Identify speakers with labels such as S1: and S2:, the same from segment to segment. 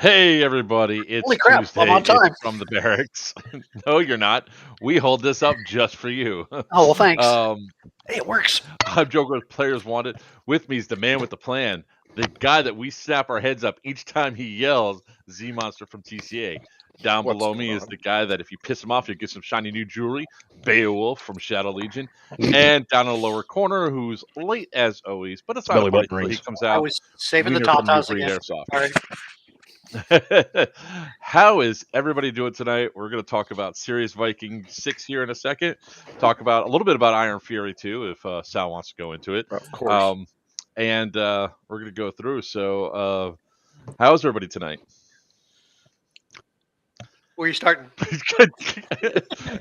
S1: Hey everybody,
S2: Holy
S1: it's
S2: crap, I'm
S1: Tuesday.
S2: on
S1: It's
S2: time.
S1: from the barracks. No, you're not. We hold this up just for you.
S2: Oh, well, thanks.
S1: um,
S2: Hey, it works.
S1: I'm Joker with Players Wanted. With me is the man with the plan, the guy that we snap our heads up each time he yells, Z Monster from TCA. Down
S3: What's
S1: below
S3: going
S1: me is
S3: on?
S1: the guy that if you piss him off, you'll get some shiny new jewelry, Beowulf from Shadow Legion. And down in the lower corner, who's late as always, but it's not
S4: Belly
S1: important
S4: button
S1: until he
S4: rings.
S1: comes
S2: I
S1: out.
S2: was saving the
S1: Wiener from New
S2: tatas
S1: Breed
S2: again.
S1: Airsoft.
S2: Sorry.
S1: How is everybody doing tonight? We're going to talk about Serious Viking VI here in a second. Talk about a little bit about Iron Fury too, if Sal wants to go into it.
S3: Of course.
S1: And we're going to go through. So, how's everybody tonight?
S2: Where are you starting?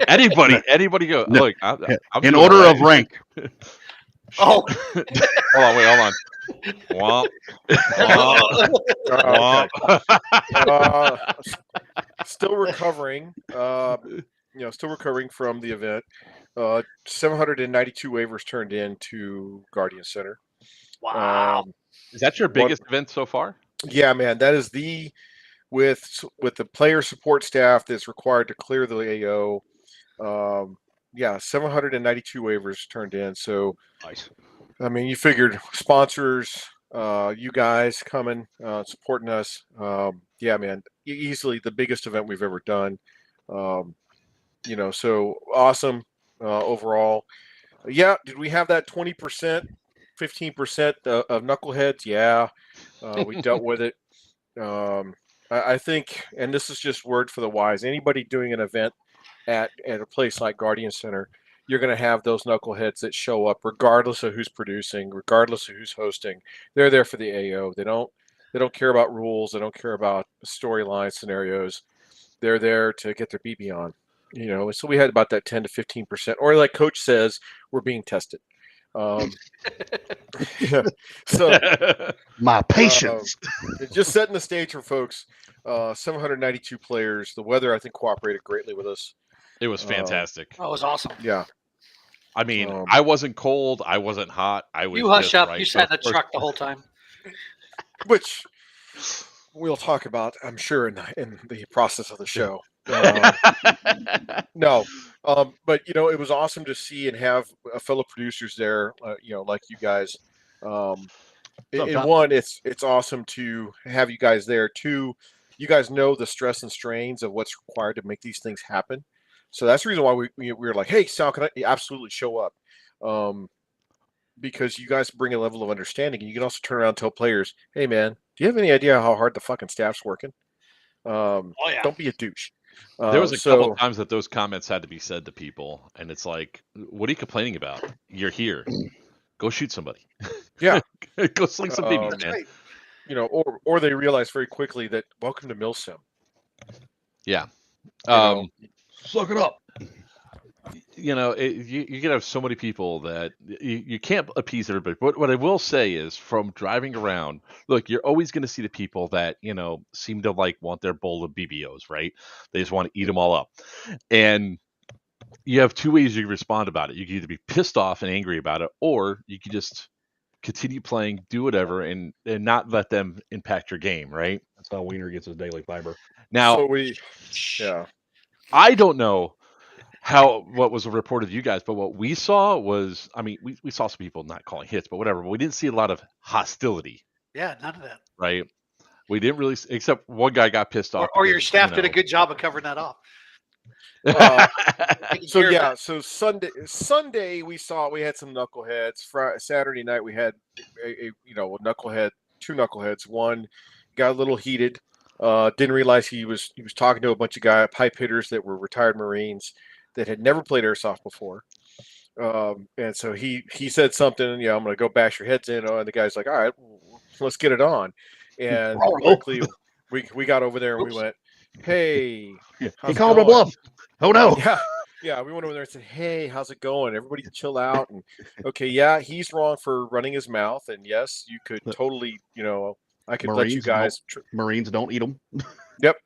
S1: Anybody go?
S4: No.
S1: Look, I'm
S4: In
S1: doing
S4: order
S1: all right.
S4: of rank.
S2: Oh,
S1: Hold on. Womp. Womp.
S3: Okay. Still recovering. Still recovering from the event. 792 waivers turned in to Guardian Center.
S2: wow.
S1: Is that your biggest event so far?
S3: Yeah, man, that is with the player support staff that's required to clear the AO. 792 waivers turned in. So
S4: Nice.
S3: I mean, you figured sponsors, you guys coming, supporting us. Yeah, man, easily the biggest event we've ever done. So awesome overall. Yeah, did we have that 20%, 15% of knuckleheads? Yeah, we dealt with it. I think, and this is just word for the wise, anybody doing an event at a place like Guardian Center, you're going to have those knuckleheads that show up regardless of who's producing, regardless of who's hosting. They're there for the AO. They don't care about rules. They don't care about storyline scenarios. They're there to get their BB on. So we had about that 10 to 15%, or like Coach says, we're being tested. Yeah. So
S4: My patience.
S3: just setting the stage for folks. 792 players. The weather, I think, cooperated greatly with us.
S1: It was fantastic.
S2: That was awesome.
S3: Yeah.
S1: I mean, I wasn't cold. I wasn't hot. I was.
S2: You hush
S1: just
S2: up.
S1: right.
S2: You
S1: So
S2: sat in
S1: of
S2: the
S1: course-
S2: truck the whole time.
S3: Which we'll talk about, I'm sure, in the process of the show. No, but it was awesome to see and have fellow producers there. Like you guys. One, it's awesome to have you guys there. Two, you guys know the stress and strains of what's required to make these things happen. So that's the reason why we were like, hey, Sal, can I absolutely show up? Because you guys bring a level of understanding, and you can also turn around and tell players, hey, man, do you have any idea how hard the fucking staff's working?
S2: Yeah.
S3: Don't be a douche.
S1: There was a couple times that those comments had to be said to people, and it's like, what are you complaining about? You're here. Go shoot somebody.
S3: Yeah.
S1: Go sling some BBs,
S2: That's
S1: man.
S2: right.
S3: Or they realize very quickly that welcome to Milsim.
S1: Yeah.
S4: Suck it up.
S1: You can have so many people that you can't appease everybody. But what I will say is, from driving around, look, you're always going to see the people that seem to want their bowl of BBOs, right? They just want to eat them all up, and you have two ways you can respond about it. You can either be pissed off and angry about it, or you can just continue playing, do whatever, and not let them impact your game, right?
S4: That's how Wiener gets his daily fiber.
S1: Now, I don't know what was reported to you guys, but what we saw was, I mean, we saw some people not calling hits, but whatever. But we didn't see a lot of hostility.
S2: Yeah, none of that.
S1: Right? We didn't really, except one guy got pissed off.
S2: Or your staff did a good job of covering that off.
S3: So Sunday we had some knuckleheads. Saturday night we had a knucklehead, two knuckleheads. One got a little heated. Didn't realize he was talking to a bunch of pipe hitters that were retired Marines that had never played airsoft before. And so he said something, I'm going to go bash your heads in. And the guy's like, all right, let's get it on. And quickly we got over there and we went, hey,
S4: he called my bluff. Oh no.
S3: Yeah, we went over there and said, hey, how's it going? Everybody chill out. And okay, yeah, he's wrong for running his mouth. And yes, you could totally, I could let you guys.
S4: Marines don't eat them.
S3: Yep.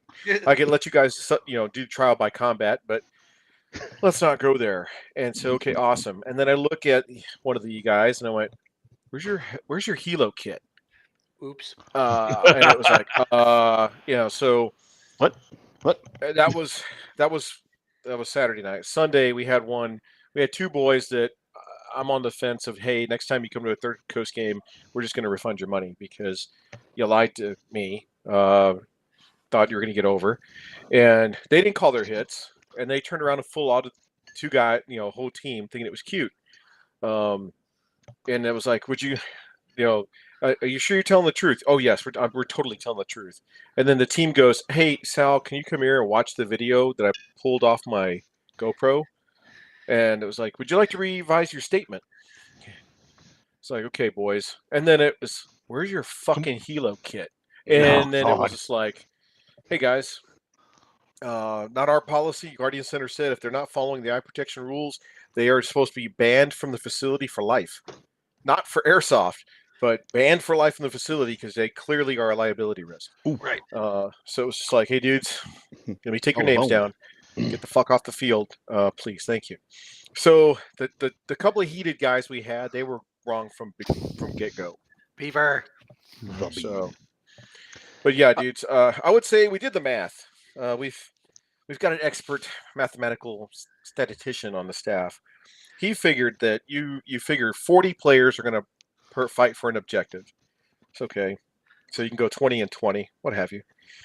S3: I could let you guys, do trial by combat, but let's not go there. And so, okay, awesome. And then I look at one of the guys and I went, where's your helo kit?
S2: Oops.
S3: And it was like, so
S4: What?
S3: that was Saturday night. Sunday we had two boys that I'm on the fence of, hey, next time you come to a Third Coast game, we're just going to refund your money because you lied to me. Thought you were going to get over, and they didn't call their hits, and they turned around and full out two guy, whole team, thinking it was cute. And it was like, would you, are you sure you're telling the truth? Oh yes, we're totally telling the truth. And then the team goes, hey Sal, can you come here and watch the video that I pulled off my GoPro? And it was like, would you like to revise your statement? It's like, okay, boys. And then it was, where's your fucking Hilo kit? And then it was just like, hey guys, not our policy. Guardian Center said if they're not following the eye protection rules, they are supposed to be banned from the facility for life. Not for airsoft, but banned for life in the facility because they clearly are a liability risk.
S4: Ooh.
S2: Right.
S3: So it was just like, hey dudes, let me take your names down. Get the fuck off the field, please. Thank you. So the couple of heated guys we had, they were wrong from get go.
S2: Beaver.
S3: So, but yeah, dudes, I would say we did the math. We've got an expert mathematical statistician on the staff. He figured that you figure 40 players are going to fight for an objective. It's okay. So you can go 20 and 20, what have you.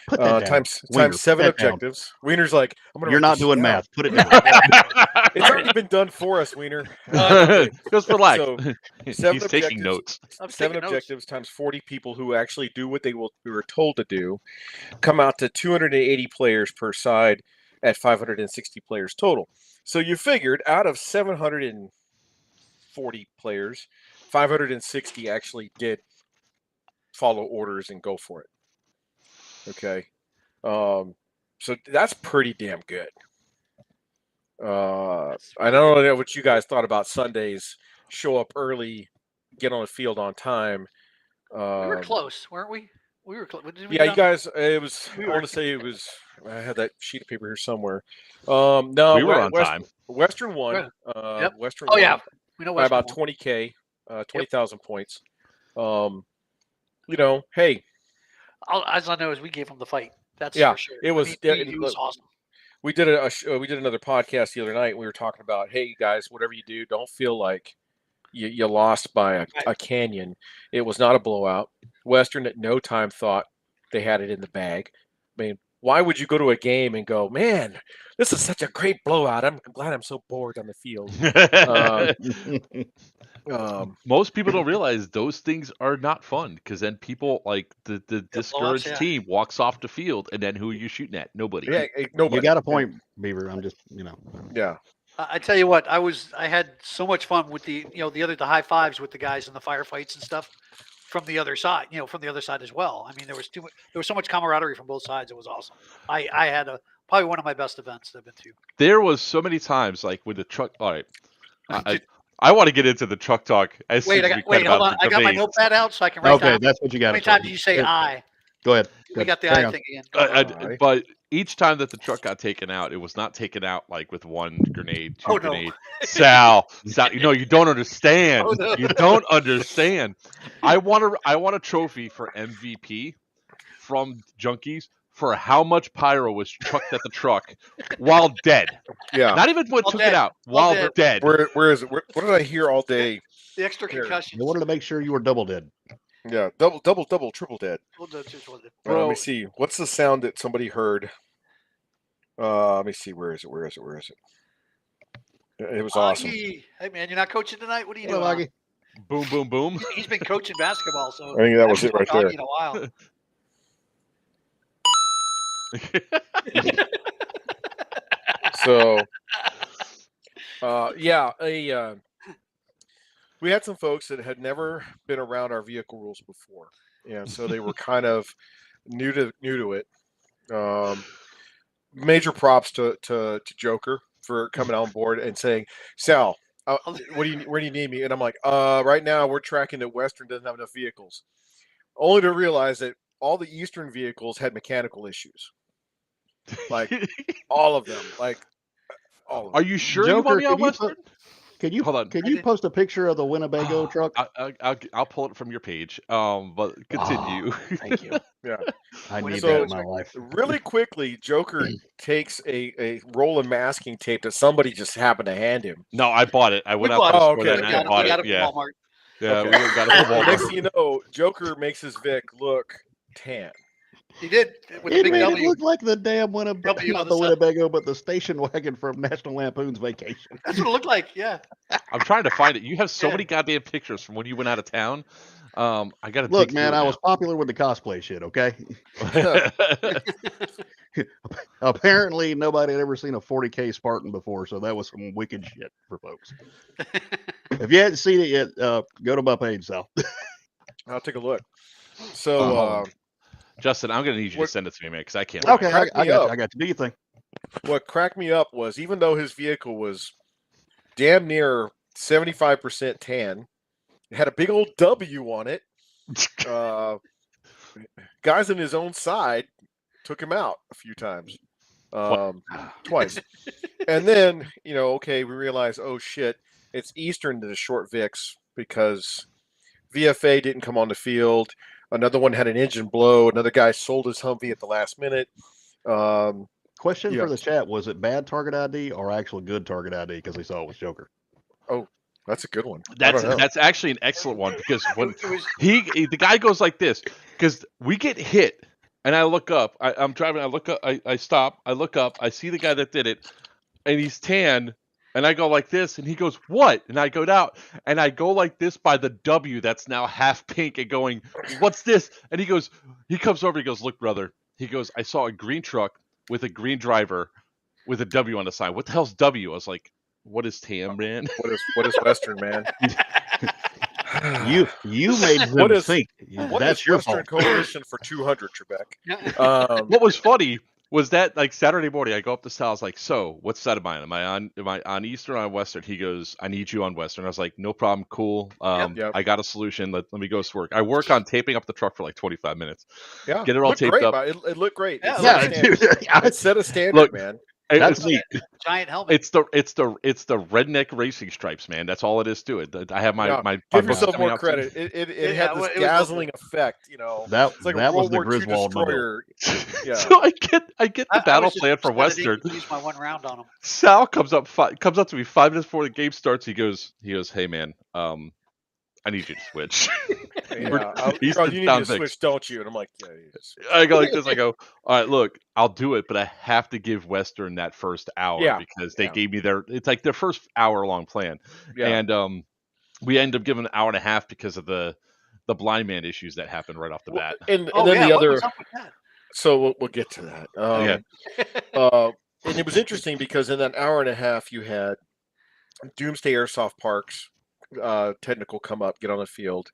S4: Put that down.
S3: Times 7 objectives. Wiener's like, I'm gonna.
S4: You're not doing math. Put it down.
S3: It's already been done for us, Wiener.
S1: Just relax.
S3: So,
S1: He's
S3: 7
S1: taking notes.
S3: 7 objectives times 40 people who actually do what we were told to do, come out to 280 players per side at 560 players total. So you figured out of 740 players, 560 actually did follow orders and go for it. Okay. So that's pretty damn good. I don't know what you guys thought about Sundays. Show up early, get on the field on time.
S2: We were close, weren't we? We were close.
S3: Yeah, you guys. It was. I want to say it was. I had that sheet of paper here somewhere. No,
S1: we were on time.
S3: Western won.
S2: Yep.
S3: Western.
S2: Oh
S3: won
S2: yeah, we know
S3: by
S2: Western
S3: about
S2: won.
S3: 20K, 20,000 points. Hey.
S2: As I know is we gave him the fight. That's
S3: Yeah,
S2: for sure.
S3: it was.
S2: He was awesome.
S3: We did we did another podcast the other night. We were talking about, hey, you guys, whatever you do, don't feel like you lost by a canyon. It was not a blowout. Western at no time thought they had it in the bag. I mean, why would you go to a game and go, man, this is such a great blowout. I'm glad I'm so bored on the field.
S1: Most people don't realize those things are not fun because then people like the discouraged team walks off the field, and then who are you shooting at? Nobody.
S3: Yeah, nobody.
S4: You got a point, Beaver. I'm just,
S3: Yeah.
S2: I tell you what, I had so much fun with the high fives with the guys in the firefights and stuff from the other side, from the other side as well. I mean, there was so much camaraderie from both sides. It was awesome. I had probably one of my best events I've been to.
S1: There was so many times like with the truck. All right. I want to get into the truck talk.
S2: Wait, hold on. I got my notepad out so I can write down.
S4: Okay, that's what you got.
S2: How many times did you say I?
S4: Go ahead.
S2: We got the I thing again.
S1: But each time that the truck got taken out, it was not taken out like with one grenade, two grenades. Sal, you don't understand.
S2: Oh, no.
S1: You don't understand. I want a trophy for MVP from Junkies for how much pyro was chucked at the truck while dead.
S3: Yeah.
S1: Not even what took it out, while dead.
S3: Where is it? What did I hear all day?
S2: The extra concussions.
S4: You wanted to make sure you were double dead.
S3: Yeah, double, triple dead.
S2: Bro,
S3: let me see. What's the sound that somebody heard? Let me see. Where is it? It was awesome.
S2: Hey man, you're not coaching tonight? What are you
S4: Hello,
S2: doing?
S1: Boom, boom, boom.
S2: He's been coaching basketball, so
S3: I think that was it right there.
S2: In a while.
S3: So, we had some folks that had never been around our vehicle rules before, and so they were kind of new to it. Major props to Joker for coming on board and saying, "Sal, where do you need me?" And I'm like, right now we're tracking that Western doesn't have enough vehicles. Only to realize that all the Eastern vehicles had mechanical issues. Like all of them. Like all of them.
S1: Are you sure you want me on Western?
S4: Can you
S1: Hold on.
S4: can you post a picture of the Winnebago truck?
S1: I'll pull it from your page. But continue.
S4: Thank you.
S3: Yeah.
S4: I need
S3: So-
S4: that in my life.
S3: Really quickly, Joker takes a roll of masking tape that somebody just happened to hand him.
S1: No, I bought it. I went out
S2: bought
S1: to the
S3: it.
S1: store
S3: Okay.
S1: that
S2: We
S1: night
S2: got
S1: and
S2: it,
S1: bought
S2: we got
S1: it.
S2: it
S1: Yeah,
S2: from Walmart.
S1: yeah,
S3: Okay.
S1: we got it from
S3: Next thing
S1: Walmart.
S3: you know, Joker makes his Vic look tan.
S2: He did with the
S4: It
S2: big
S4: made it
S2: W.
S4: look like the damn Winnebago,
S2: W on
S4: not
S2: the
S4: the
S2: side.
S4: Winnebago, but the station wagon from National Lampoon's Vacation.
S2: That's what it looked like. Yeah.
S1: I'm trying to find it. You have so
S2: Yeah.
S1: many goddamn pictures from when you went out of town. I got to
S4: Look,
S1: dig
S4: man,
S1: through
S4: I
S1: it
S4: was popular with the cosplay shit. Okay.
S1: now.
S4: Apparently, nobody had ever seen a 40K Spartan before, so that was some wicked shit for folks. If you hadn't seen it yet, go to my page, Sal.
S3: I'll take a look. So
S1: Justin, I'm gonna need you to
S3: what-
S1: send it to me, man, because I can't.
S3: What
S1: find
S4: Okay,
S1: it.
S3: cracked
S4: I
S3: me
S4: got
S3: up-
S4: you. I got you. Do you think?
S3: what cracked me up was even though his vehicle was damn near 75% tan, it had a big old W on it. Guys on his own side took him out a few times, twice. And then, okay, we realized, oh shit, it's Eastern to the short Vicks because VFA didn't come on the field. Another one had an engine blow. Another guy sold his Humvee at the last minute.
S4: Question
S3: Yeah.
S4: for the chat: was it bad target ID or actual good target ID? Because they saw it was Joker.
S3: That's a good one. I don't know.
S1: That's actually an excellent one because when
S2: It was
S1: the guy goes like this, because we get hit and I look up, I'm driving, I look up, I stop, I look up, I see the guy that did it, and he's tan, and I go like this, and he goes, what? And I go out, and I go like this by the W that's now half pink and going, what's this? And he comes over, he goes, look, brother, he goes, I saw a green truck with a green driver with a W on the side. What the hell's W? I was like, what is tan, man?
S3: What is Western, man?
S4: You made them
S3: What is-
S4: think.
S3: What
S4: That's
S3: is
S4: your
S3: Western
S4: fault.
S3: Coalition for 200, Trebek?
S1: What was funny was that like Saturday morning, I go up to Sal. I was like, "So, what side am I on? Am I on Eastern or on Western?" He goes, "I need you on Western." I was like, "No problem, cool.
S3: Yep.
S1: I got a solution. Let me go to work." I work on taping up the truck for like 25 minutes.
S3: Yeah,
S1: Get it all
S3: looked
S1: taped
S3: great,
S1: up.
S3: but it looked great.
S2: Yeah,
S3: It
S2: it
S3: set a
S4: Yeah,
S3: standard.
S4: dude.
S3: It set a standard,
S1: Look,
S3: man.
S4: That's
S1: It's,
S4: neat.
S2: giant helmet.
S1: it's the redneck racing stripes, man. That's all it is to it. I have my
S3: Yeah.
S1: my
S3: Give
S1: book's
S3: yourself
S1: coming
S3: more
S1: out soon.
S3: credit. It
S2: Yeah,
S3: had this
S2: it was
S3: dazzling effect,
S4: That
S3: It's like
S4: that
S3: a
S4: was
S3: World
S4: the
S3: War II
S4: Griswold mobile.
S3: destroyer. Yeah.
S1: So I get the
S2: I
S1: battle
S2: was just
S1: plan for
S2: glad I didn't
S1: Western.
S2: Use my one round on him.
S1: Sal comes up to me 5 minutes before the game starts. He goes, "Hey man, I need you to switch."
S3: Yeah.
S1: He's
S3: You
S1: the
S3: need me
S1: down
S3: to
S1: Vicks.
S3: switch, don't you? And I'm like, yeah, you just switch.
S1: I go like this. I go, all right, look, I'll do it, but I have to give Western that first hour
S3: Yeah,
S1: because they
S3: yeah.
S1: gave me it's like their first hour long plan,
S3: Yeah.
S1: and we end up giving an hour and a half because of the blind man issues that happened right off the bat.
S3: And
S2: Oh
S3: then
S2: yeah,
S3: the
S2: what
S3: other.
S2: was up with that?
S3: So we'll get to that.
S1: Yeah.
S3: And it was interesting because in that hour and a half, you had Doomsday Airsoft Parks technical come up, get on the field.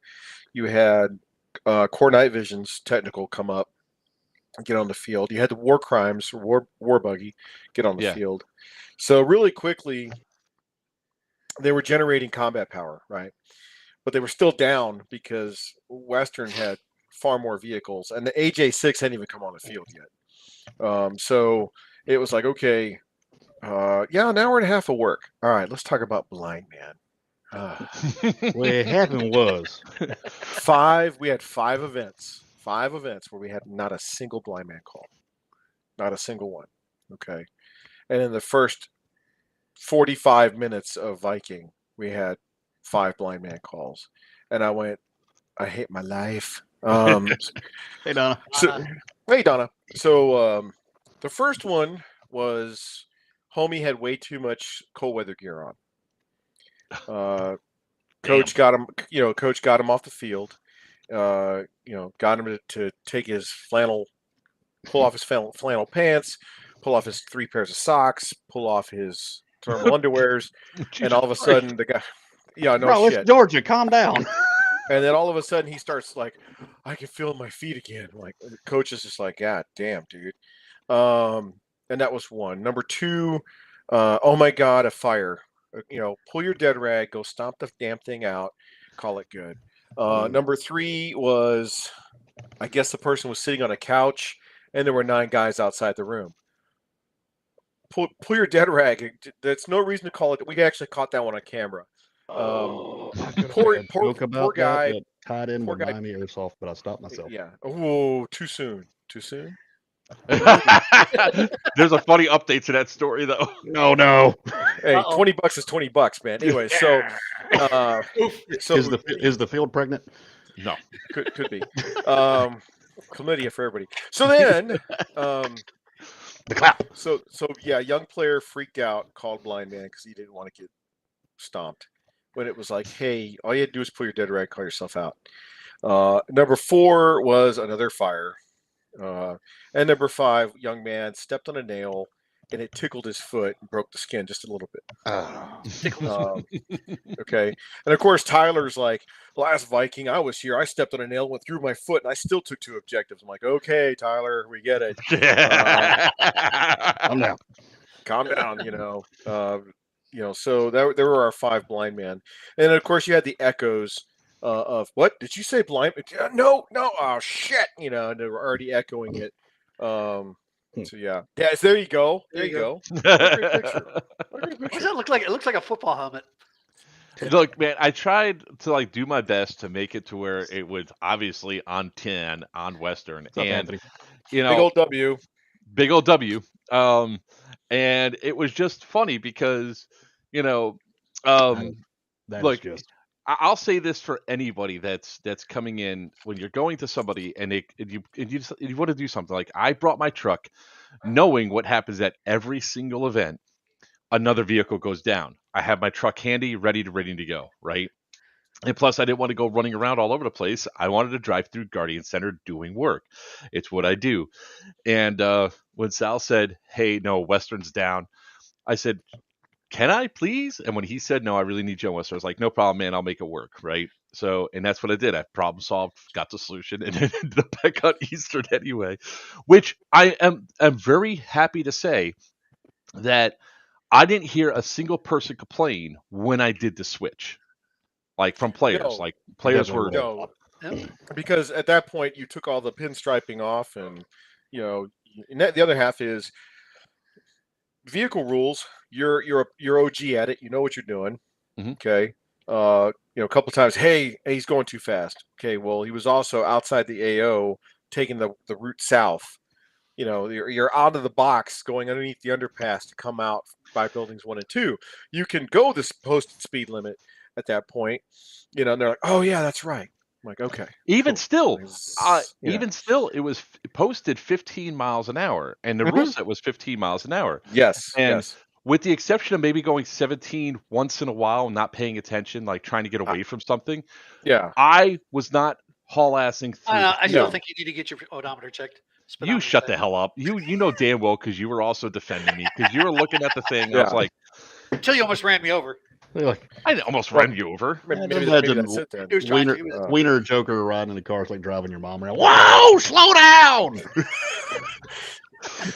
S3: You had Core Night Vision's technical come up, get on the field. You had the War Crimes, War Buggy, get on the
S1: Yeah.
S3: field. So really quickly, they were generating combat power, right? But they were still down because Western had far more vehicles, and the AJ6 hadn't even come on the field yet. So it was like, okay, an hour and a half of work. All right, let's talk about Blind Man.
S4: What happened was
S3: We had five events where we had not a single blind man call, not a single one. Okay. And in the first 45 minutes of Viking, we had 5 blind man calls. And I went, I hate my life.
S4: hey Donna.
S3: Hey, Donna. So the first one was homie had way too much cold weather gear on. Coach got him, coach got him off the field. Got him to take his pull off his flannel pants, pull off his 3 pairs of socks, pull off his thermal underwears, and all of a sudden the guy,
S4: Bro,
S3: shit.
S4: it's Georgia. Calm down.
S3: And then all of a sudden he starts like, I can feel my feet again. Like the coach is just like, God damn, dude. And that was one. Number 2, oh my God, a fire. Pull your dead rag, go stomp the damn thing out, call it good. Number 3 was, I guess the person was sitting on a couch and there were 9 guys outside the room. pull your dead rag. That's no reason to call it. We actually caught that one on camera. Poor
S4: Joke about
S3: guy.
S4: that tied in
S3: poor
S4: with
S3: guy.
S4: Miami Airsoft, but I stopped myself.
S3: Yeah. Oh, too soon. Too soon.
S1: There's a funny update to that story, though.
S4: No.
S3: Hey,
S2: Uh-oh.
S3: $20 is $20, man. Anyway, so
S4: Is the field pregnant?
S1: No.
S3: could be chlamydia for everybody. So then,
S4: The clap.
S3: so yeah, young player freaked out, called blind man because he didn't want to get stomped. When it was like, hey, all you had to do is pull your dead rag, call yourself out. Number 4 was another fire. And number 5, young man stepped on a nail and it tickled his foot and broke the skin just a little bit. Okay. And of course, Tyler's like, last Viking I was here, I stepped on a nail, went through my foot, and I still took 2 objectives. I'm like, okay, Tyler, we get it.
S4: I'm down.
S3: Calm down, so there were our 5 blind men. And of course, you had the echoes of, what? Did you say blind? No, oh, shit, and they were already echoing it. So yeah, there you go. There you go.
S2: What does that look like? It looks like a football helmet.
S1: Look, man, I tried to do my best to make it to where it was obviously on 10 on Western,
S4: What's up,
S1: and
S4: Anthony?
S3: Big old W.
S1: Big old W. And it was just funny because
S4: That
S1: look,
S4: is just
S1: I'll say this for anybody that's coming in when you're going to somebody and you want to do something. Like, I brought my truck knowing what happens at every single event. Another vehicle goes down. I have my truck handy, ready to go, right? And plus, I didn't want to go running around all over the place. I wanted to drive through Guardian Center doing work. It's what I do. And when Sal said, hey, no, Western's down, I said, can I please? And when he said, no, I really need Joe Western, I was like, no problem, man, I'll make it work, right? So, and that's what I did. I problem solved, got the solution, and it ended up back on Eastern anyway, which I am very happy to say that I didn't hear a single person complain when I did the switch, like from players.
S3: No.
S1: Like, players were
S3: No, because at that point you took all the pinstriping off, and and the other half is vehicle rules. You're OG at it. You know what you're doing.
S1: Mhm.
S3: Okay. A couple times, hey, he's going too fast. Okay, well, he was also outside the AO taking the route south. You're out of the box going underneath the underpass to come out by buildings 1 and 2. You can go this posted speed limit at that point, and they're like, oh yeah, that's right. I'm like, okay.
S1: Even
S3: cool.
S1: still, it was posted 15 miles an hour, and the rule set was 15 miles an hour.
S3: Yes.
S1: And
S3: yes.
S1: with the exception of maybe going 17 once in a while, not paying attention, like trying to get away from something,
S3: Yeah.
S1: I was not haul-assing through.
S2: I still think you need to get your odometer checked.
S1: You shut the hell up. You know damn well, because you were also defending me, because you were looking at the thing.
S3: Yeah.
S1: I was like,
S2: until you almost ran me over.
S1: I almost ran you over.
S3: Maybe that's it then.
S2: He was trying to.
S4: Wiener Joker riding in the car is like driving your mom around. Whoa, slow down!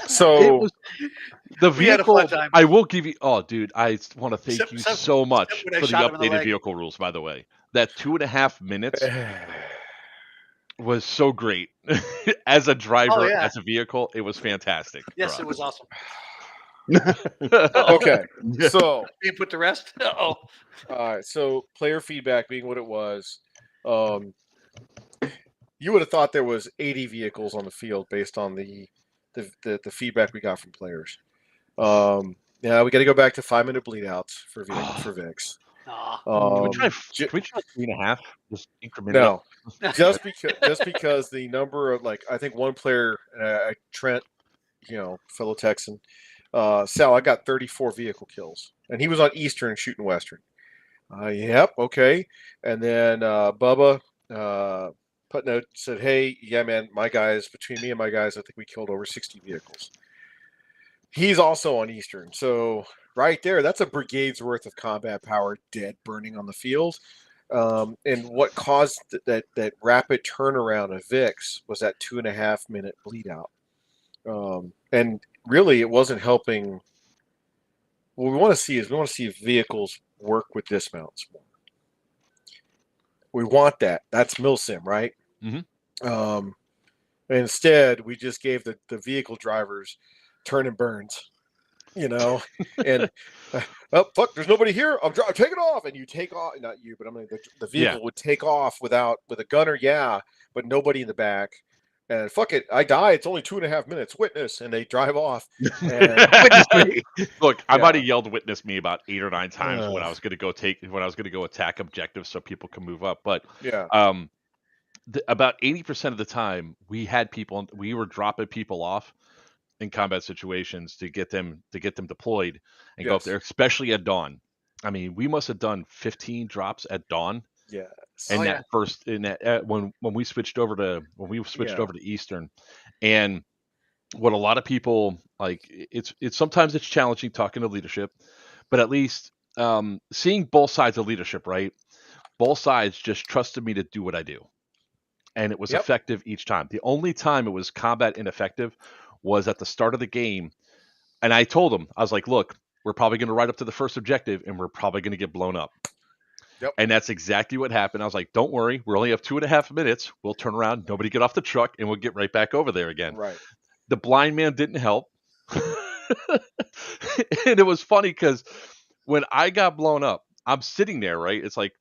S3: So
S1: It was the
S2: We had a
S1: vehicle.
S2: fun time.
S1: I will give you. Oh, dude, I want to thank
S2: Except-
S1: you
S2: except-
S1: so much
S2: except when I
S1: for the
S2: shot him in the
S1: updated
S2: leg.
S1: vehicle rules. By the way, that 2.5 minutes was so great. As a driver,
S2: yeah.
S1: as a vehicle, it was fantastic.
S2: Yes,
S1: for
S2: it was
S1: us.
S2: awesome.
S3: okay. So
S2: Being put to rest. Oh,
S3: all right. So player feedback being what it was, you would have thought there was 80 vehicles on the field based on the feedback we got from players. Yeah, we got to go back to 5-minute bleed outs for Vix.
S1: Can we try 3.5? Just incrementally.
S3: No, just because the number of, like, I think one player, Trent, fellow Texan, Sal, I got 34 vehicle kills, and he was on Eastern shooting Western. Yep, okay. And then Bubba Putnote said, hey, yeah, man, between me and my guys, I think we killed over 60 vehicles. He's also on Eastern. So right there, that's a brigade's worth of combat power dead, burning on the field. And what caused that rapid turnaround of VIX was that 2.5 minute bleed out. And really, it wasn't helping. What we want to see if vehicles work with dismounts more. We want that. That's milsim, right?
S1: Mm-hmm.
S3: Instead, we just gave the vehicle drivers turn and burns. you know, and oh fuck, there's nobody here. I'm taking off, and you take off. Not you, but I mean the vehicle would take off with a gunner, but nobody in the back. And fuck it, I die. It's only 2.5 minutes. Witness, and they drive off. And
S4: Witness me.
S1: Look, I
S3: Yeah.
S1: might have yelled "witness me" about 8 or 9 times when
S4: Ugh.
S1: I was going to go attack objectives so people can move up. But
S3: yeah,
S1: about 80% of the time, we were dropping people off in combat situations to get them deployed and go up
S3: Yes.
S1: there, especially at dawn. I mean, we must have done 15 drops at dawn.
S3: yes.
S1: And
S2: Oh,
S1: that first in that when we switched over to Eastern, and what a lot of people like, it's sometimes it's challenging talking to leadership, but at least seeing both sides of leadership, right? Both sides just trusted me to do what I do, and it was
S3: Yep.
S1: effective each time. The only time it was combat ineffective was at the start of the game, and I told them, I was like, look, we're probably going to ride up to the first objective and we're probably going to get blown up.
S3: Yep.
S1: And that's exactly what happened. I was like, don't worry, we only have 2.5 minutes. We'll turn around, nobody get off the truck, and we'll get right back over there again.
S3: Right.
S1: The blind man didn't help. And it was funny because when I got blown up, I'm sitting there, right? It's like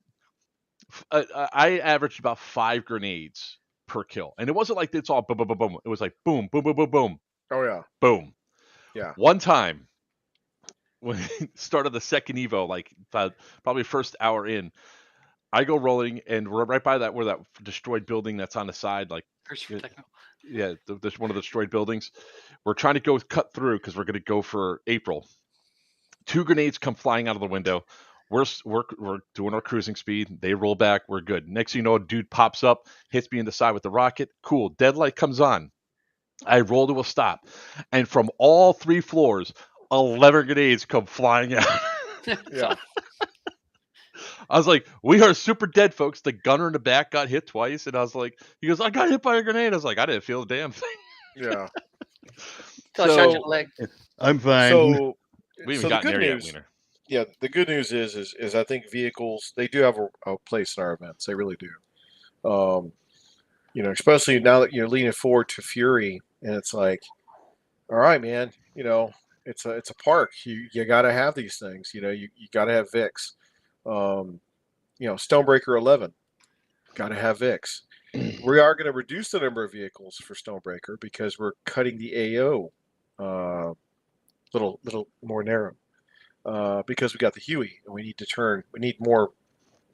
S1: I averaged about 5 grenades per kill. And it wasn't like it's all boom, boom, boom, boom. It was like boom, boom, boom, boom, boom,
S3: Oh yeah.
S1: boom.
S3: Yeah.
S1: One time, when started the second Evo, like probably first hour in, I go rolling, and we're right by where that destroyed building that's on the side, like,
S2: Here's for techno.
S1: yeah, there's one of the destroyed buildings. We're trying to go cut through because we're going to go for April. 2 grenades come flying out of the window. We're doing our cruising speed. They roll back. We're good. Next thing you know, a dude pops up, hits me in the side with the rocket. Cool. Deadlight comes on. I roll to a stop, and from all 3 floors, 11 grenades come flying out.
S3: Yeah.
S1: I was like, we are super dead, folks. The gunner in the back got hit twice, and I was like, he goes, I got hit by a grenade. I was like, I didn't feel a damn thing.
S3: Yeah.
S2: Till I shot you in
S3: So-
S2: the leg.
S4: I'm fine.
S3: So
S1: We haven't
S3: so the
S1: gotten
S3: good
S1: there yet,
S3: news.
S1: Wiener.
S3: Yeah, the good news is I think vehicles, they do have a place in our events. They really do. Especially now that you're leaning forward to Fury, and it's like, all right, man, it's a park. You got to have these things. You got to have Vix. Stonebreaker 11, got to have Vix. We are going to reduce the number of vehicles for Stonebreaker because we're cutting the AO little more narrow. Because we got the Huey, and we need more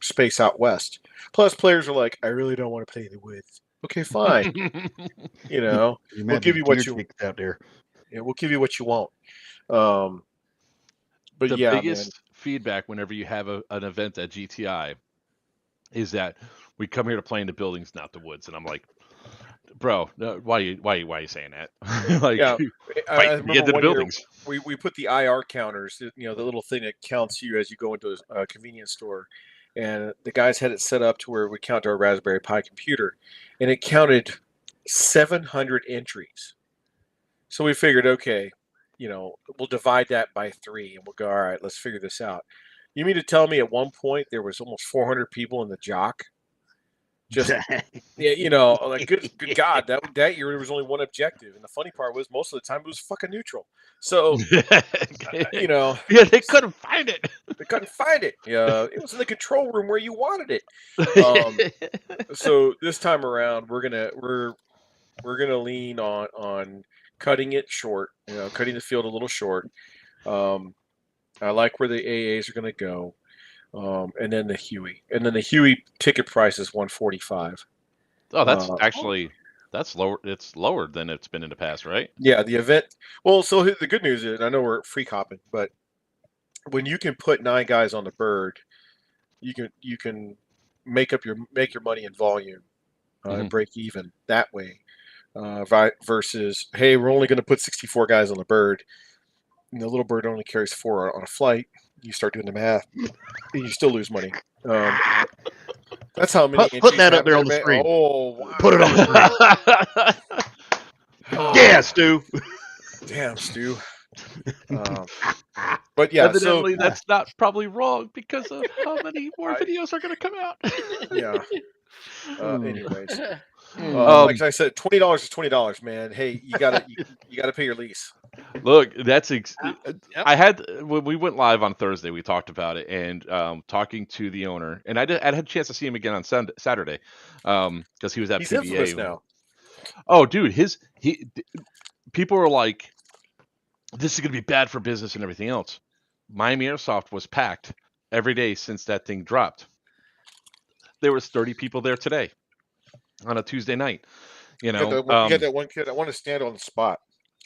S3: space out west. Plus, players are like, I really don't want to play in the woods. Okay, fine. We'll give you what you
S4: out there.
S3: we'll give you what you want. But
S1: The
S3: yeah,
S1: biggest feedback whenever you have an event at GTI is that we come here to play in the buildings, not the woods. And I'm like, bro, why are you saying that? Like,
S3: Yeah, I
S1: fight to
S3: remember
S1: get to the
S3: one year
S1: buildings.
S3: we put the IR counters, the little thing that counts you as you go into a convenience store, and the guys had it set up to where we count our Raspberry Pi computer, and it counted 700 entries. So we figured, okay, we'll divide that by 3, and we'll go, all right, let's figure this out. You mean to tell me at one point there was almost 400 people in the jock? Just like good God, that year there was only one objective, and the funny part was most of the time it was fucking neutral. So
S1: Yeah, they couldn't find it.
S3: they couldn't find it. Yeah, it was in the control room where you wanted it. So this time around, we're gonna lean on cutting it short. Cutting the field a little short. I like where the AAs are gonna go. And then the Huey. And then the Huey ticket price is $145.
S1: Oh, that's actually that's lower. It's lower than it's been in the past, right?
S3: Yeah, the event. Well, so the good news is, I know we're free copping, but when you can put 9 guys on the bird, you can make your money in volume, and break even that way. Versus, hey, we're only going to put 64 guys on the bird, and the little bird only carries 4 on a flight. You start doing the math, and you still lose money. That's how many.
S4: Put that up there on the screen.
S3: Oh, wow.
S4: Put it on the screen. Yeah, Stu.
S3: Damn, Stu. But yeah,
S1: evidently that's not probably wrong because of how many more videos are going to come out.
S3: Yeah. Anyways,
S2: Hmm.
S3: like I said, $20 is $20, man. Hey, you gotta pay your lease.
S1: Look, that's
S2: Yep.
S1: I had when we went live on Thursday, we talked about it, and talking to the owner, and I had a chance to see him again on Saturday, because he was at
S3: He's infamous
S1: PBA.
S3: now.
S1: Oh, dude, people were like, "This is gonna be bad for business and everything else." Miami Airsoft was packed every day since that thing dropped. There was 30 people there today on a Tuesday night. You
S3: You had
S1: know,
S3: that one kid that wanted to stand on the spot.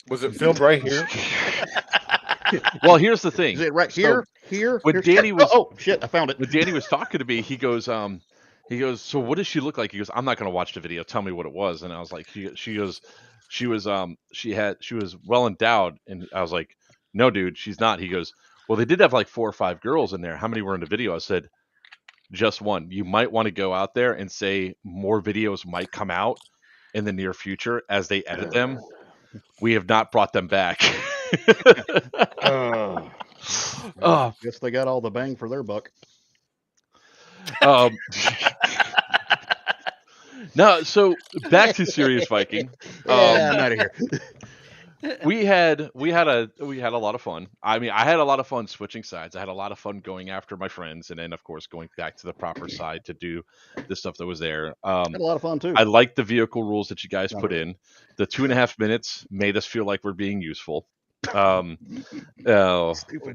S3: Was it filmed right here?
S1: well, here's the
S4: Is
S1: thing.
S4: it right
S1: So,
S4: here? Here?
S1: when
S4: Here?
S1: Danny was
S4: Oh, shit! I found it.
S1: when Danny was talking to me, he goes, so what does she look like? He goes, I'm not going to watch the video. Tell me what it was. And I was like, she goes, she was well endowed. And I was like, no, dude, she's not. He goes, well, they did have like 4 or 5 girls in there. How many were in the video? I said, just one. You might want to go out there and say more videos might come out in the near future as they edit them. We have not brought them back. Oh,
S4: Guess they got all the bang for their buck.
S1: no, so back to Serious Viking.
S4: Yeah, I'm out of here.
S1: We had a lot of fun. I mean, I had a lot of fun switching sides. I had a lot of fun going after my friends, and then of course going back to the proper side to do the stuff that was there.
S4: Had a lot of fun too.
S1: I liked the vehicle rules that you guys
S4: Not
S1: put
S4: really.
S1: in. The 2.5 minutes made us feel like we're being useful.
S4: Stupid.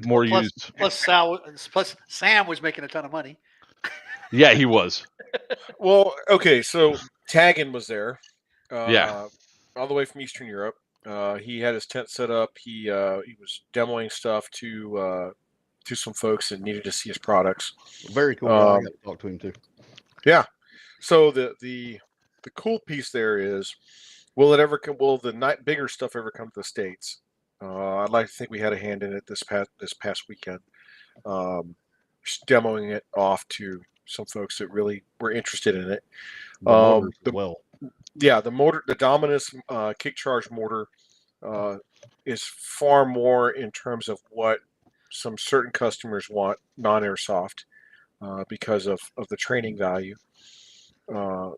S1: More
S2: Plus-
S1: used.
S2: Plus Sam was making a ton of money.
S1: Yeah, he was.
S3: Well, okay, so Taggin was there.
S1: Yeah.
S3: All the way from Eastern Europe. He had his tent set up. He was demoing stuff to some folks that needed to see his products.
S4: Very cool. I got to talk to him too.
S3: Yeah. So the cool piece there is, will the bigger stuff ever come to the States? I'd like to think we had a hand in it this past weekend, just demoing it off to some folks that really were interested in it.
S4: The motors as well.
S3: Yeah, the motor, the Dominus kick charge mortar is far more in terms of what some certain customers want non-airsoft because of the training value.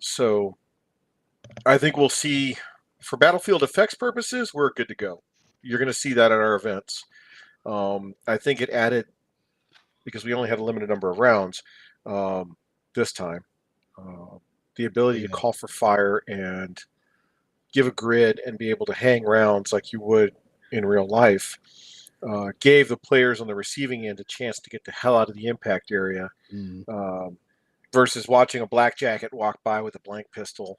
S3: So I think we'll see, for battlefield effects purposes, we're good to go. You're going to see that at our events. I think it added, because we only had a limited number of rounds this time, the ability to call for fire and give a grid and be able to hang rounds like you would in real life gave the players on the receiving end a chance to get the hell out of the impact area versus watching a black jacket walk by with a blank pistol.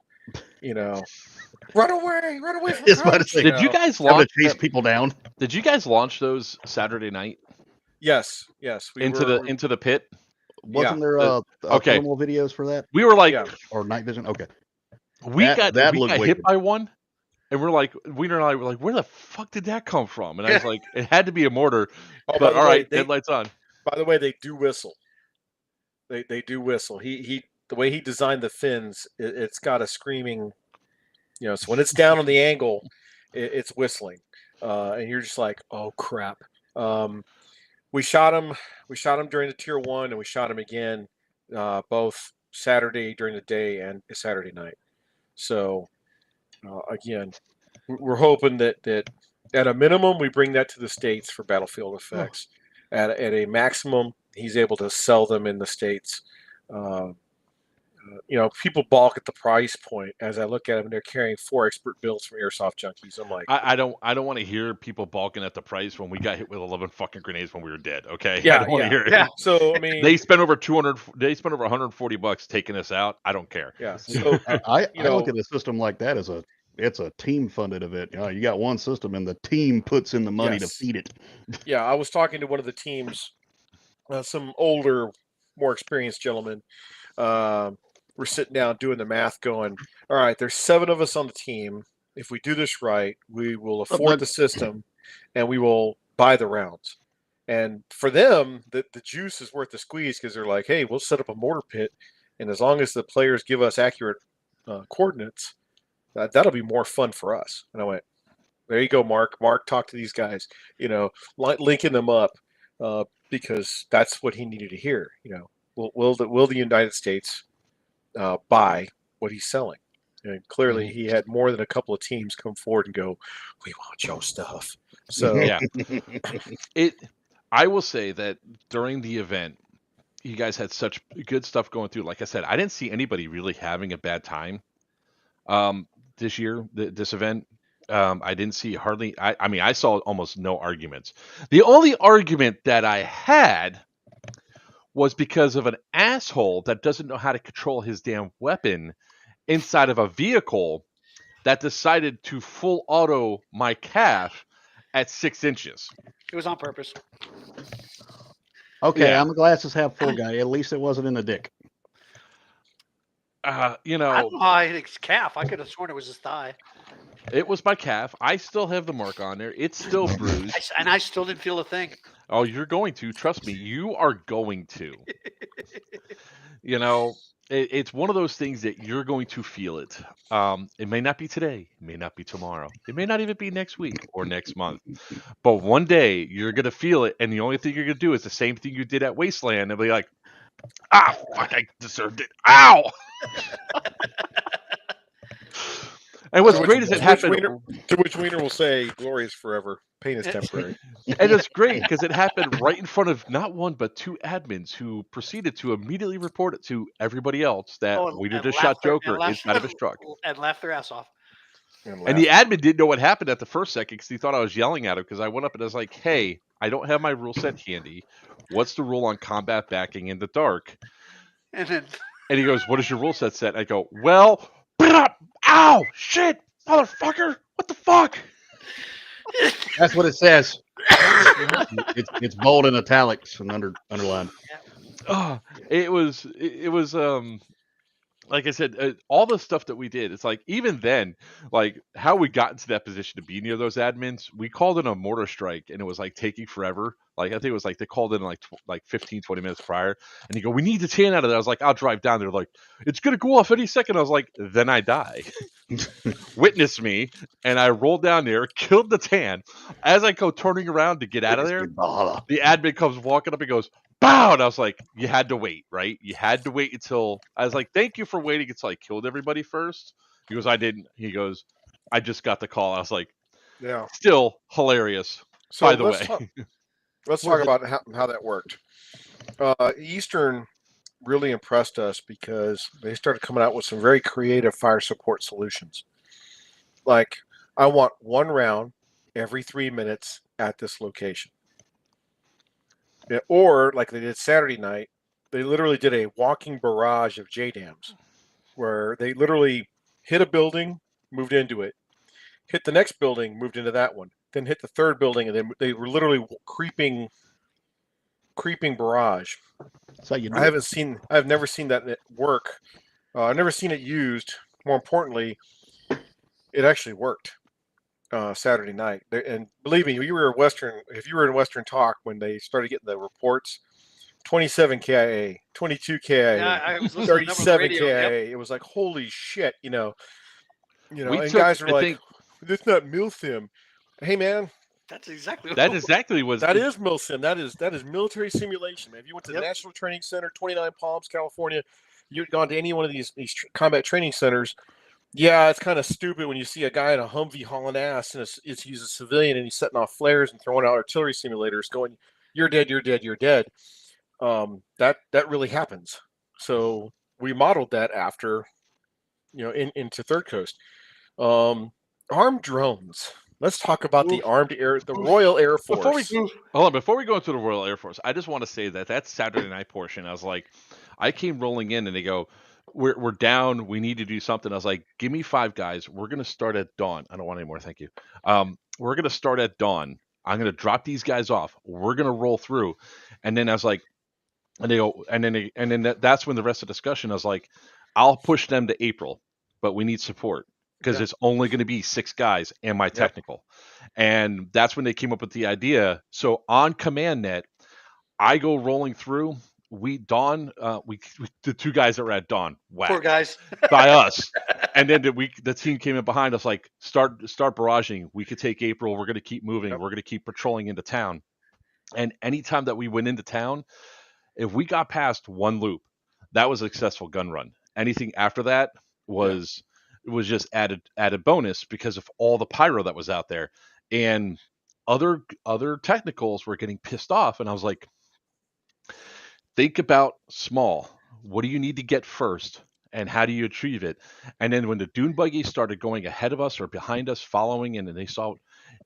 S3: Run away from
S4: It's about to
S3: coach,
S4: say,
S1: Did you guys
S4: Having
S1: launch?
S4: to chase people down.
S1: Did you guys launch those Saturday night
S3: Yes, we
S1: into the pit?
S4: Wasn't there
S1: okay.
S4: thermal videos for that?
S1: We were like,
S4: Or night vision? Okay.
S1: we got
S4: looked
S1: hit
S4: wicked.
S1: by one, and Wiener and I were like, where the fuck did that come from? And I was like, it had to be a mortar.
S3: Oh,
S1: But all right, headlights on.
S3: By the way, they do whistle. They do whistle. He the way he designed the fins, it's got a screaming. So when it's down on the angle, it's whistling, and you're just like, oh crap. We shot him. We shot him during the tier 1, and we shot him again, both Saturday during the day and Saturday night. So again, we're hoping that at a minimum we bring that to the States for battlefield effects. At a maximum, he's able to sell them in the States. People balk at the price point. As I look at them, they're carrying 4 expert builds from Airsoft Junkies. I'm like,
S1: I don't want to hear people balking at the price when we got hit with 11 fucking grenades when we were dead. Okay,
S3: Yeah,
S1: I don't want to hear it.
S2: Yeah.
S3: So I mean,
S1: They spent over 200. They spent over $140 taking us out. I don't care.
S3: Yeah. So
S4: I look at a system like that as it's a team funded event. You got one system and the team puts in the money to feed it.
S3: Yeah, I was talking to one of the teams, some older, more experienced gentlemen. We're sitting down doing the math, going, all right, there's 7 of us on the team. If we do this right, we will afford the system and we will buy the rounds. And for them, the juice is worth the squeeze, because they're like, hey, we'll set up a mortar pit, and as long as the players give us accurate coordinates, that'll be more fun for us. And I went, there you go, Mark. Mark, talk to these guys, linking them up, because that's what he needed to hear. Will the United States buy what he's selling? And clearly, he had more than a couple of teams come forward and go, "We want your stuff." So
S1: Yeah. I will say that during the event, you guys had such good stuff going through. Like I said, I didn't see anybody really having a bad time this year, this event. I didn't see hardly, I mean, I saw almost no arguments. The only argument that I had was because of an asshole that doesn't know how to control his damn weapon inside of a vehicle that decided to full auto my calf at 6 inches.
S2: It was on purpose.
S4: Okay,
S1: Yeah.
S4: I'm a glasses half full guy. At least it wasn't in the dick.
S1: You
S2: I
S1: know,
S2: don't know how his calf. I could have sworn it was his thigh.
S1: it was my calf. I still have the mark on there. It's still bruised.
S2: And I still didn't feel a thing.
S1: Oh, you're going to. Trust me. You are going to. You know, it's one of those things that you're going to feel it. It may not be today. It may not be tomorrow. It may not even be next week or next month. But one day you're going to feel it. And the only thing you're going to do is the same thing you did at Wasteland. And be like, ah, fuck, I deserved it. Ow! And what's great is it happened.
S3: To which Wiener will say, "Glory is forever, pain is temporary."
S1: And it's great because it happened right in front of not one but two admins who proceeded to immediately report it to everybody else that Wiener just shot Joker inside of his truck.
S2: And laughed their ass off.
S1: And the admin didn't know what happened at the first second because he thought I was yelling at him because I went up and I was like, "Hey, I don't have my rule set handy. What's the rule on combat backing in the dark?"
S2: And
S1: he goes, "What is your rule set set?" I go, "Well, ow, shit, motherfucker, what the fuck?"
S4: That's what it says. It's bold in italics and underlined.
S1: Oh, it was like I said, all the stuff that we did, it's like, even then, like, how we got into that position to be near those admins, we called in a mortar strike, and it was, like, taking forever. Like, I think it was, like, they called in, like 15, 20 minutes prior, and you go, "We need the tan out of there." I was like, "I'll drive down there." Like, "It's going to go off any second." I was like, "Then I die." Witness me, and I rolled down there, killed the tan. As I go turning around to get out of there, the admin comes walking up and goes, "Bow!" And I was like, "You had to wait, right? You had to wait until..." I was like, "Thank you for waiting until I killed everybody first." He goes, "I didn't." He goes, "I just got the call." I was like,
S3: "Yeah."
S1: Still hilarious,
S3: so
S1: by the way.
S3: Let's talk about how that worked. Eastern really impressed us because they started coming out with some very creative fire support solutions. Like, I want one round every 3 minutes at this location. Yeah, or like they did Saturday night, they literally did a walking barrage of JDAMs where they literally hit a building, moved into it, hit the next building, moved into that one, then hit the third building, and then they were literally creeping barrage.
S4: So you do.
S3: I've never seen that work. I've never seen it used. More importantly, it actually worked Saturday night. And believe me, if you were in Western Talk when they started getting the reports, 27 KIA, 22 KIA,
S2: yeah, I was
S3: 37
S2: radio,
S3: KIA.
S2: yep.
S3: It was like, holy shit, and
S1: Took,
S3: guys are like, "That's not milsim." Hey man,
S2: that's exactly
S1: that exactly was
S3: that is milsim. That is military simulation, man. If you went to the National Training Center, 29 Palms, California, you'd gone to any one of these combat training centers. Yeah, it's kind of stupid when you see a guy in a Humvee hauling ass and he's a civilian and he's setting off flares and throwing out artillery simulators going, "You're dead, you're dead, you're dead." That really happens. So we modeled that after, into Third Coast. Armed drones. Let's talk about the Royal Air Force.
S1: Before we go into the Royal Air Force, I just want to say that Saturday night portion, I was like, I came rolling in and they go, we're down. We need to do something. I was like, "Give me 5 guys. We're going to start at dawn." I don't want any more. Thank you. We're going to start at dawn. I'm going to drop these guys off. We're going to roll through. And then I was like, and they go, and then that's when the rest of the discussion, I was like, "I'll push them to April, but we need support because it's only going to be 6 guys and my technical." And that's when they came up with the idea. So on command net, I go rolling through. We the 2 guys that were at dawn, whack,
S2: Poor guys.
S1: by us. And then the team came in behind us, like, start barraging. We could take April. We're going to keep moving. We're going to keep patrolling into town. And anytime that we went into town, if we got past one loop, that was a successful gun run. Anything after that was was just added bonus because of all the pyro that was out there, and other technicals were getting pissed off, and I was like, think about small. What do you need to get first? And how do you achieve it? And then when the dune buggies started going ahead of us or behind us, following, and then they saw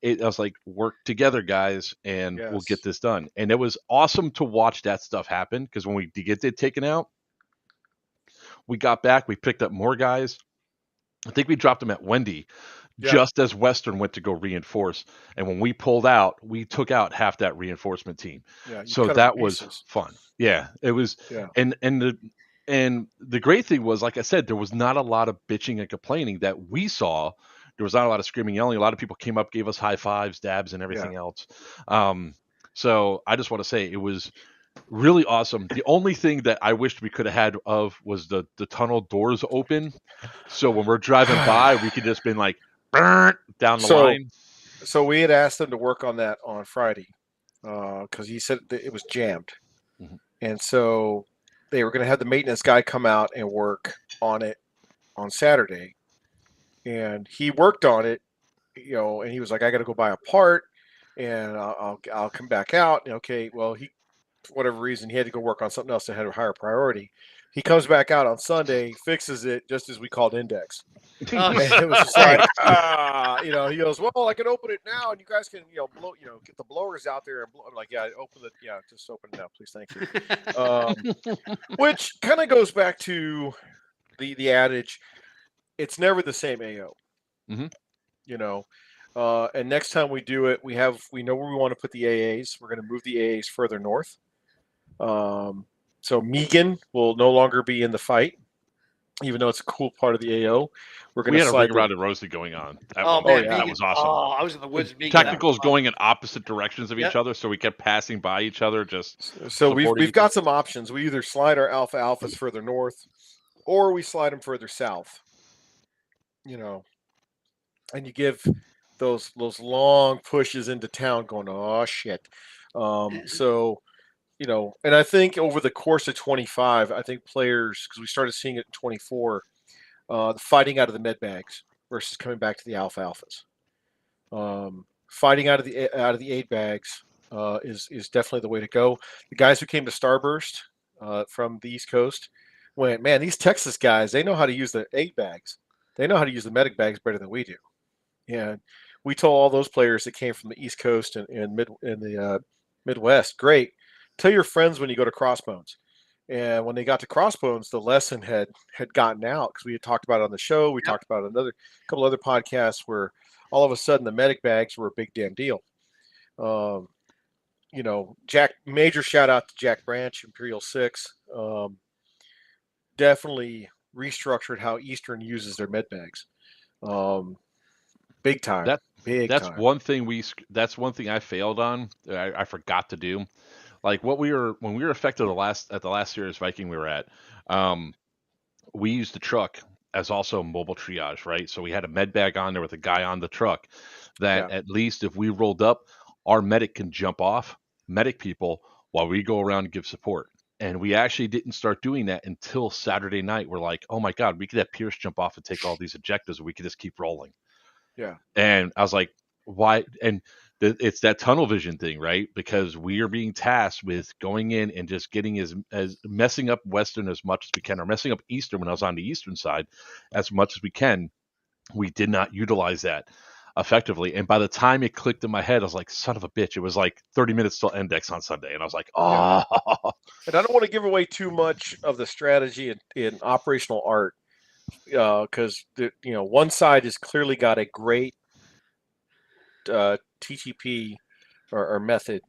S1: it, I was like, work together, guys, and we'll get
S3: Yes.
S1: this done. And it was awesome to watch that stuff happen because when we did get it taken out, we got back, we picked up more guys. I think we dropped them at Wendy
S3: Yeah.
S1: just as Western went to go reinforce. And when we pulled out, we took out half that reinforcement team.
S3: Yeah. You
S1: So
S3: cut 'em to
S1: that was
S3: pieces.
S1: fun. Yeah, it was.
S3: Yeah.
S1: And the great thing was, like I said, there was not a lot of bitching and complaining that we saw. There was not a lot of screaming, yelling. A lot of people came up, gave us high fives, dabs, and everything else. So I just want to say it was really awesome. The only thing that I wished we could have had of was the tunnel doors open, so when we're driving by, we could just been like burnt down the line.
S3: So we had asked them to work on that on Friday because he said that it was jammed,
S1: Mhm.
S3: and so they were going to have the maintenance guy come out and work on it on Saturday, and he worked on it, and he was like, I got to go buy a part, and I'll come back out. And okay, well, he, for whatever reason, he had to go work on something else that had a higher priority. He comes back out on Sunday, fixes it just as we called index. And it was just like, he goes, well, I can open it now, and you guys can, blow, get the blowers out there and blow. I'm like, yeah, open it, just open it now, please, thank you. Which kind of goes back to the adage, it's never the same AO.
S1: Mhm.
S3: And next time we do it, we know where we want to put the AAs. We're going to move the AAs further north. So Megan will no longer be in the fight, even though it's a cool part of the AO. We're going
S1: We
S3: to
S1: had a
S3: slide
S1: ring around and Rosie going on.
S2: Oh man,
S3: yeah.
S1: That was awesome.
S2: Oh, I was in the woods.
S1: With
S2: Megan, that was
S1: technicals
S2: awesome.
S1: going in opposite directions of each
S2: Yep.
S1: other, so we kept passing by each other. Just
S3: So
S1: supporting
S3: we've
S1: each
S3: got some options. We either slide our alphas further north, or we slide them further south. And you give those long pushes into town, going, oh shit. So. And I think over the course of 25, I think players, because we started seeing it in 24, the fighting out of the med bags versus coming back to the alphas. Fighting out of the aid bags is definitely the way to go. The guys who came to Starburst from the East Coast went, man, these Texas guys, they know how to use the aid bags. They know how to use the medic bags better than we do. And we told all those players that came from the East Coast and the Midwest, great. Tell your friends when you go to Crossbones. And when they got to Crossbones, the lesson had gotten out because we had talked about it on the show. We talked about a couple other podcasts where all of a sudden the medic bags were a big damn deal. Jack, major shout out to Jack Branch, Imperial 6. Definitely restructured how Eastern uses their med bags. Big time.
S1: That's one thing I failed on. I forgot to do. Like when we were affected at the last Serious Viking we were at, we used the truck as also mobile triage, right? So we had a med bag on there with a guy on the truck that at least if we rolled up, our medic can jump off, medic people, while we go around and give support. And we actually didn't start doing that until Saturday night. We're like, oh my God, we could have Pierce jump off and take all these objectives, and we could just keep rolling.
S3: Yeah.
S1: And I was like, why? And it's that tunnel vision thing, right? Because we are being tasked with going in and just getting as messing up Western as much as we can, or messing up Eastern when I was on the Eastern side as much as we can. We did not utilize that effectively. And by the time it clicked in my head, I was like, son of a bitch. It was like 30 minutes till index on Sunday. And I was like, oh.
S3: Yeah. And I don't want to give away too much of the strategy in operational art because, one side has clearly got a great TTP or method.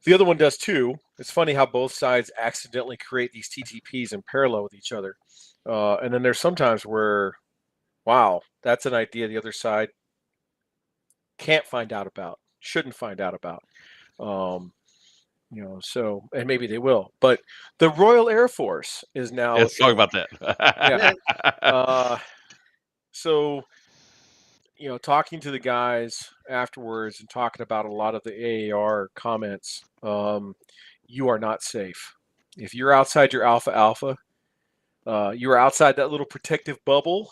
S3: The other one does too. It's funny how both sides accidentally create these TTPs in parallel with each other. And then there's sometimes where, wow, that's an idea the other side can't find out about, shouldn't find out about. So, and maybe they will. But the Royal Air Force is now.
S1: Let's talk about that.
S3: So, talking to the guys afterwards and talking about a lot of the AAR comments, you are not safe. If you're outside your alpha, you are outside that little protective bubble.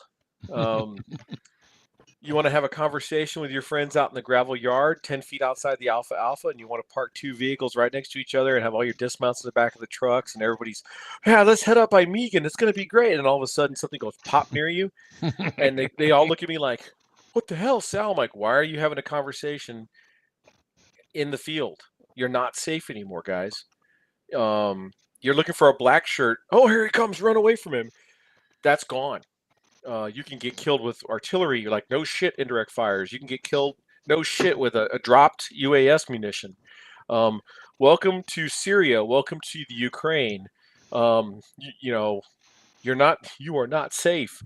S3: You want to have a conversation with your friends out in the gravel yard, 10 feet outside the Alpha Alpha, and you want to park two vehicles right next to each other and have all your dismounts in the back of the trucks, and everybody's, yeah, let's head up by Megan. It's going to be great. And all of a sudden, something goes pop near you, and they all look at me like, what the hell, Sal? I'm like, why are you having a conversation in the field? You're not safe anymore, guys. You're looking for a black shirt. Oh, here he comes. Run away from him. That's gone. You can get killed with artillery, like no shit, indirect fires. You can get killed, no shit, with a dropped UAS munition. Welcome to Syria. Welcome to the Ukraine. You are not safe.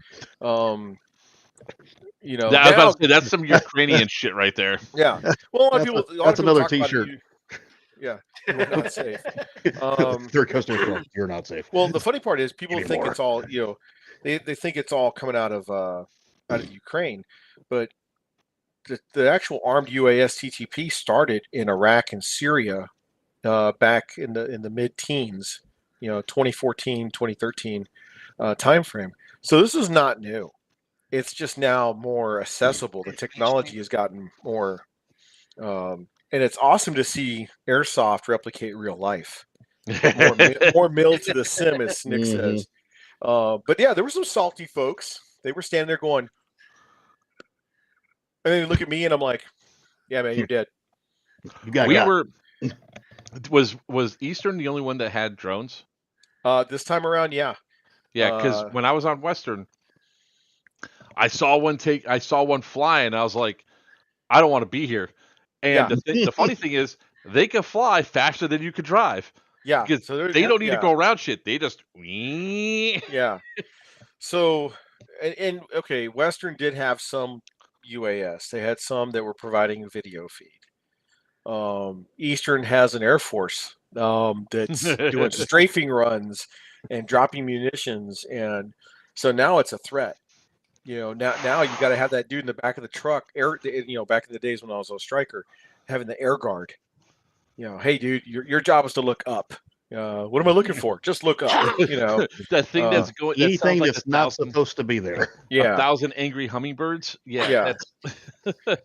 S1: Yeah, I was about to say, that's some Ukrainian shit right there.
S3: Yeah. Well,
S4: that's another T-shirt.
S3: Yeah, you're not safe.
S4: Their customer phone, you're not safe.
S3: Well, the funny part is people think
S4: Anymore.
S3: it's all, they think it's all coming out of Ukraine, but the actual armed UAS TTP started in Iraq and Syria back in the mid-teens, 2014, 2013 timeframe. So this is not new. It's just now more accessible. The technology has gotten more, and it's awesome to see airsoft replicate real life. More mill to the sim, as Nick says. But yeah, there were some salty folks. They were standing there going, and they look at me, and I'm like, "Yeah, man, you're dead."
S1: Was Eastern the only one that had drones?
S3: This time around, yeah.
S1: Yeah, because when I was on Western, I saw one fly, and I was like, I don't want to be here. And the funny thing is, they can fly faster than you could drive.
S3: Yeah,
S1: because they don't need to go around shit. They just
S3: yeah. So, and okay, Western did have some UAS. They had some that were providing a video feed. Eastern has an Air Force that's doing strafing runs and dropping munitions, and so now it's a threat. Now you got to have that dude in the back of the truck. Back in the days when I was a striker, having the air guard. Hey dude, your job is to look up. What am I looking for? Just look up.
S1: That thing that's going.
S4: Anything
S1: like
S4: that's not supposed to be there.
S3: Yeah,
S1: 1,000 angry hummingbirds. Yeah.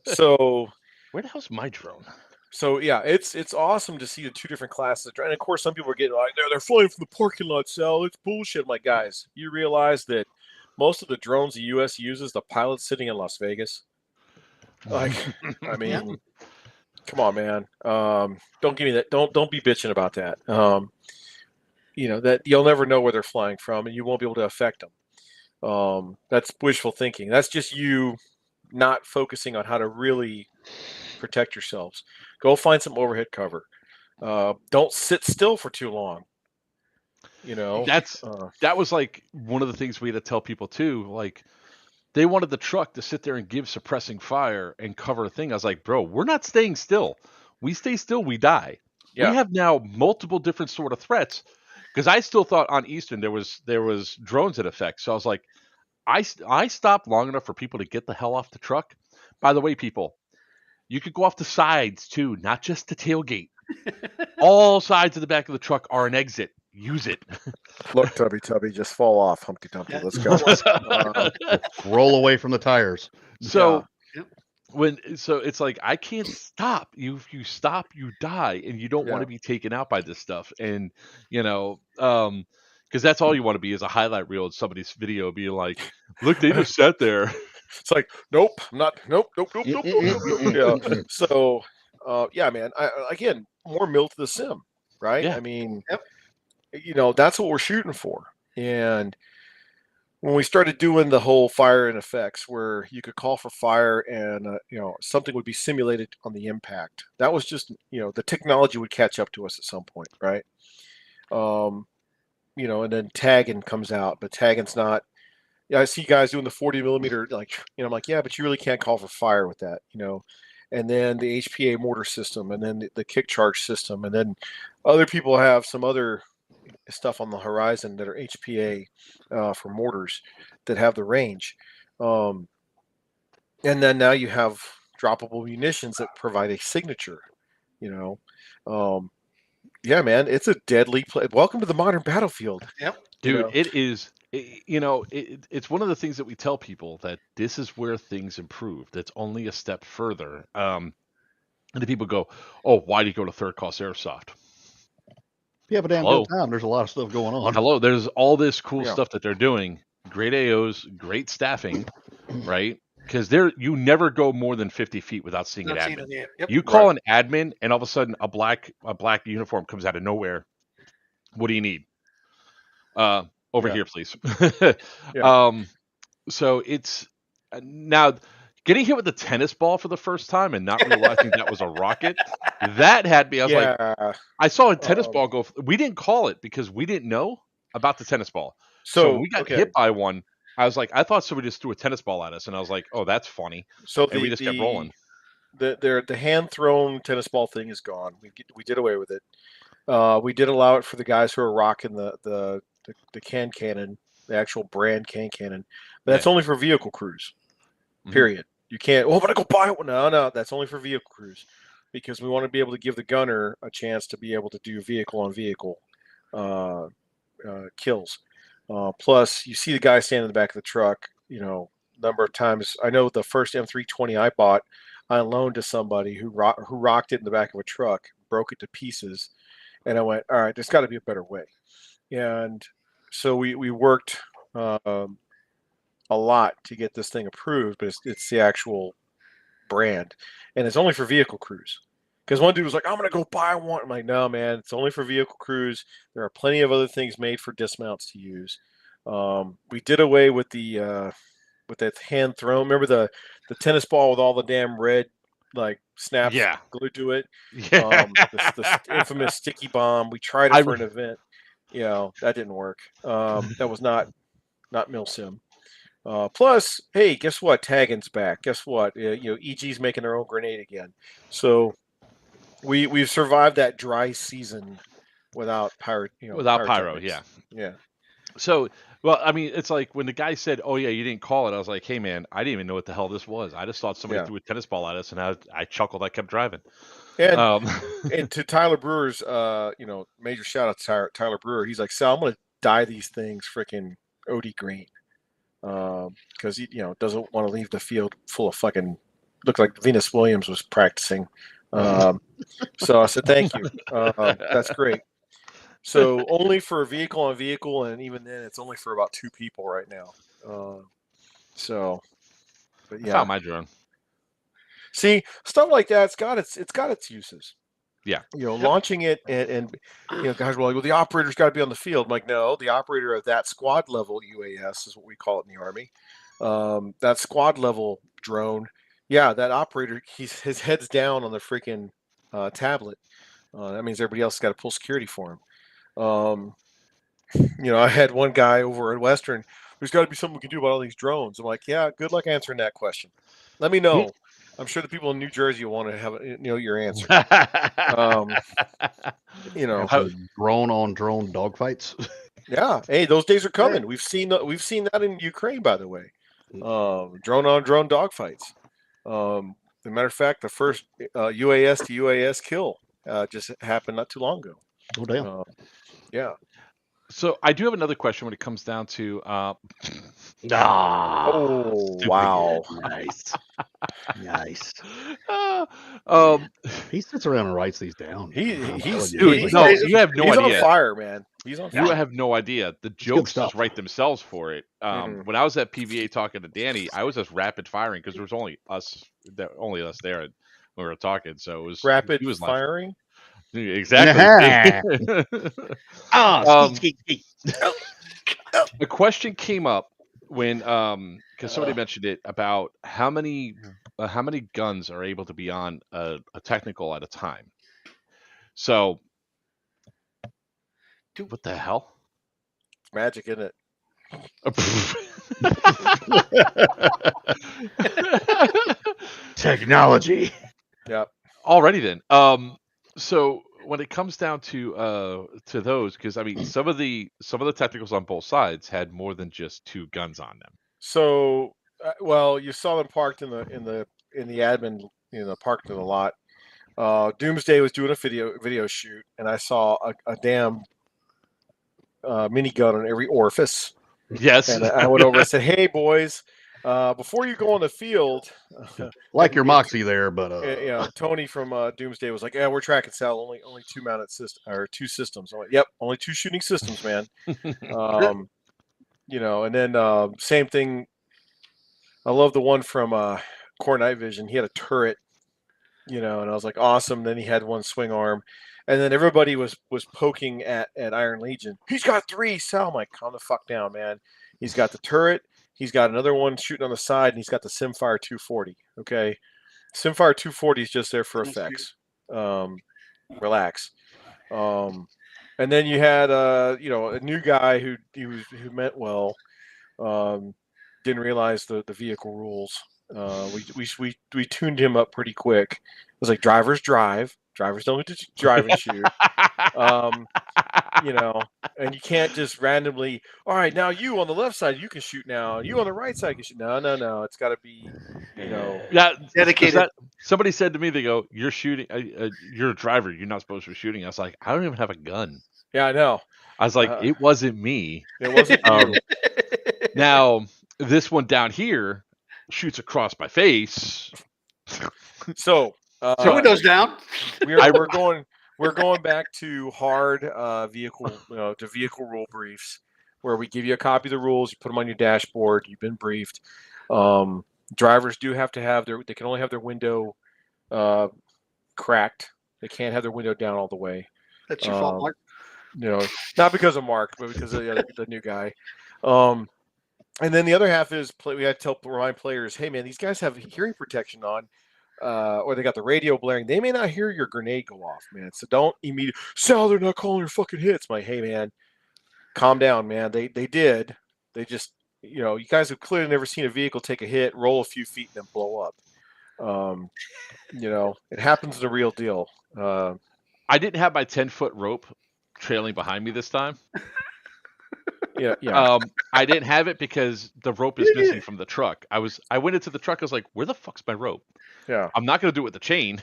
S3: So
S1: where the hell's my drone?
S3: So yeah, it's awesome to see the two different classes. And of course, some people are getting like, they're flying from the parking lot, Sal. It's bullshit. I'm like, guys, you realize that most of the drones the U.S. uses, the pilot's sitting in Las Vegas. Like, I mean, come on, man. Don't give me that. Don't be bitching about that. That you'll never know where they're flying from, and you won't be able to affect them. That's wishful thinking. That's just you not focusing on how to really protect yourselves. Go find some overhead cover. Don't sit still for too long.
S1: That was like one of the things we had to tell people too. Like, they wanted the truck to sit there and give suppressing fire and cover a thing. I was like, bro, we're not staying still. We stay still, we die. Yeah. We have now multiple different sort of threats. Because I still thought on Eastern there was drones in effect. So I was like, I stopped long enough for people to get the hell off the truck. By the way, people, you could go off the sides too, not just the tailgate. All sides of the back of the truck are an exit. Use it.
S3: Look, Tubby, just fall off, Humpty Dumpty. Let's go.
S4: Roll away from the tires.
S1: So it's like, I can't stop. If you stop, you die, and you don't want to be taken out by this stuff. And because that's all you want to be is a highlight reel in somebody's video, being like, look, they just sat there.
S3: It's like, nope, I'm not. Nope. Yeah. So, yeah, man. Again, more mill to the sim, right?
S1: Yeah.
S3: I mean, that's what we're shooting for. And when we started doing the whole fire and effects, where you could call for fire and something would be simulated on the impact, that was just the technology would catch up to us at some point, right? And then tagging comes out, but tagging's not. Yeah, I see guys doing the 40 millimeter, I'm like, yeah, but you really can't call for fire with that, And then the HPA mortar system, and then the kick charge system, and then other people have some other stuff on the horizon that are HPA for mortars that have the range. And then now you have droppable munitions that provide a signature, Yeah, man, it's a deadly play. Welcome to the modern battlefield.
S2: Yep.
S1: Dude, it is it's one of the things that we tell people that this is where things improve. That's only a step further. And the people go, "Oh, why do you go to third cost airsoft?"
S4: If you have a damn
S1: Hello,
S4: good time, there's a lot of stuff going on.
S1: hello. There's all this cool
S3: Yeah.
S1: stuff that they're doing. Great AOs, great staffing, right? Because you never go more than 50 feet without seeing an
S2: Not seeing
S1: admin.
S2: it. Yep.
S1: You call an admin, and all of a sudden, a black uniform comes out of nowhere. What do you need? Over
S3: Yeah.
S1: here, please.
S3: Yeah.
S1: So it's now getting hit with the tennis ball for the first time and not realizing that was a rocket. That had me. I was like,
S3: Yeah.
S1: I saw a tennis
S3: Um,
S1: ball go. We didn't call it because we didn't know about the tennis ball. So when
S3: So
S1: we got
S3: okay.
S1: hit by one, I was like, I thought somebody just threw a tennis ball at us, and I was like, oh, that's funny.
S3: So
S1: And we just kept rolling.
S3: the hand thrown tennis ball thing is gone. We did away with it. We did allow it for the guys who are rocking the can cannon, the actual brand can cannon. But that's
S1: Yeah.
S3: only for vehicle crews.
S1: Mhm.
S3: Period. You can't. Oh, I'm gonna go buy one. No, that's only for vehicle crews, because we want to be able to give the gunner a chance to be able to do vehicle on vehicle kills. Plus, you see the guy standing in the back of the truck. Number of times. I know the first M320 I bought, I loaned to somebody who rocked it in the back of a truck, broke it to pieces, and I went, all right, there's got to be a better way. And so we worked a lot to get this thing approved, but it's the actual brand, and it's only for vehicle crews. Because one dude was like, I'm gonna go buy one. I'm like, no, man, it's only for vehicle crews. There are plenty of other things made for dismounts to use. We did away with with that hand thrown. Remember the tennis ball with all the damn red like snaps
S1: Yeah.
S3: glued to it?
S1: Yeah.
S3: The infamous sticky bomb. We tried it
S1: I-
S3: for an event. That didn't work. That was not milsim. Plus, hey, guess what? Tagging's back. Guess what? EG's making their own grenade again. So we've survived that dry season without
S1: Without pyro,
S3: pyrotechnics. Yeah.
S1: So, well, I mean, it's like when the guy said, "Oh yeah, you didn't call it." I was like, "Hey man, I didn't even know what the hell this was. I just thought somebody
S3: Yeah.
S1: threw a tennis ball at us," and I chuckled. I kept driving.
S3: And
S1: Um,
S3: and to Tyler Brewer's, major shout out to Tyler Brewer. He's like, Sal, I'm gonna dye these things freaking OD green, because he doesn't want to leave the field full of fucking. Looked like Venus Williams was practicing. So I said, thank you. That's great. So only for vehicle on vehicle, and even then, it's only for about 2 people right now. But
S1: I
S3: yeah,
S1: found my drone.
S3: see, stuff like that. It's got its uses.
S1: Yeah.
S3: Launching it and guys were like, well, the operator's got to be on the field. I'm like, no, the operator of that squad level UAS is what we call it in the Army. That squad level drone, yeah, that operator, his head's down on the freaking tablet. That means everybody else has got to pull security for him. I had one guy over at Western. There's got to be something we can do about all these drones. I'm like, yeah, good luck answering that question. Let me know. I'm sure the people in New Jersey will want to have your answer.
S4: Drone on drone dogfights.
S3: Yeah. Hey, those days are coming. We've seen that in Ukraine, by the way. Drone on drone dogfights. As a matter of fact, the first UAS to UAS kill just happened not too long ago.
S4: Oh damn.
S3: Yeah.
S1: So I do have another question when it comes down to
S3: Oh wow.
S4: Nice. Nice.
S1: um,
S4: He sits around and writes these down.
S3: He's
S1: Dude, no, you have no
S3: he's
S1: idea.
S3: on fire, man. He's on
S1: You
S3: fire.
S1: have no idea. The
S4: good
S1: jokes
S4: stuff.
S1: just write themselves for it.
S3: Mhm.
S1: When I was at PVA talking to Danny, I was just rapid firing because there was only us there when we were talking. So it was
S3: Rapid
S1: he was laughing.
S3: firing.
S1: Exactly.
S4: Skeet.
S1: The question came up when because somebody mentioned it about how many guns are able to be on a technical at a time. So what the hell?
S3: Magic, isn't it?
S4: Technology.
S3: Yeah.
S1: Alrighty then. So when it comes down to those, because I mean some of the technicals on both sides had more than just 2 guns on them.
S3: So, well, you saw them parked in the admin, parked in the lot. Doomsday was doing a video shoot, and I saw a damn minigun on every orifice.
S1: Yes.
S3: And I went over and said, "Hey, boys, before you go on the field,
S4: Like your
S3: and-
S4: moxie there, but
S3: Tony from Doomsday was like, "Yeah, we're tracking Sal only two mounted two systems." I'm like, "Yep, only two shooting systems, man." And then same thing. I love the one from Core Night Vision. He had a turret, and I was like, awesome. Then he had one swing arm, and then everybody was poking at Iron Legion. He's got three. Sal, I'm like, calm the fuck down, man. He's got the turret. He's got another one shooting on the side, and he's got the Simfire 240. Okay, Simfire 240 is just there for effects. Relax. And then you had a new guy who meant well. Didn't realize the vehicle rules. We tuned him up pretty quick. It was like drivers drive. Drivers don't get to drive and shoot. And you can't just randomly. All right, now you on the left side you can shoot now. You on the right side can shoot. No. It's got to be,
S1: Yeah,
S2: Dedicated.
S1: Somebody said to me, they go, "You're shooting. You're a driver. You're not supposed to be shooting." I was like, "I don't even have a gun."
S3: Yeah, I know.
S1: I was like, "It wasn't me."
S3: It wasn't you.
S1: Now this one down here shoots across my face.
S3: So
S2: Two windows down.
S3: we're going back to hard vehicle to vehicle rule briefs, where we give you a copy of the rules, you put them on your dashboard, you've been briefed. Drivers do have to have they can only have their window cracked. They can't have their window down all the way.
S2: That's your fault, Mark.
S3: Not because of Mark, but because of the new guy. And then the other half is we had to remind players, hey man, these guys have hearing protection on, or they got the radio blaring. They may not hear your grenade go off, man. So don't immediately, Sal, they're not calling your fucking hits. I'm like, hey man, calm down, man. They did. They just, you guys have clearly never seen a vehicle take a hit, roll a few feet, and then blow up. It happens in the real deal.
S1: I didn't have my 10-foot rope trailing behind me this time.
S3: Yeah.
S1: I didn't have it because the rope is missing from the truck. I went into the truck. I was like, "Where the fuck's my rope?"
S3: Yeah.
S1: I'm not going to do it with the chain.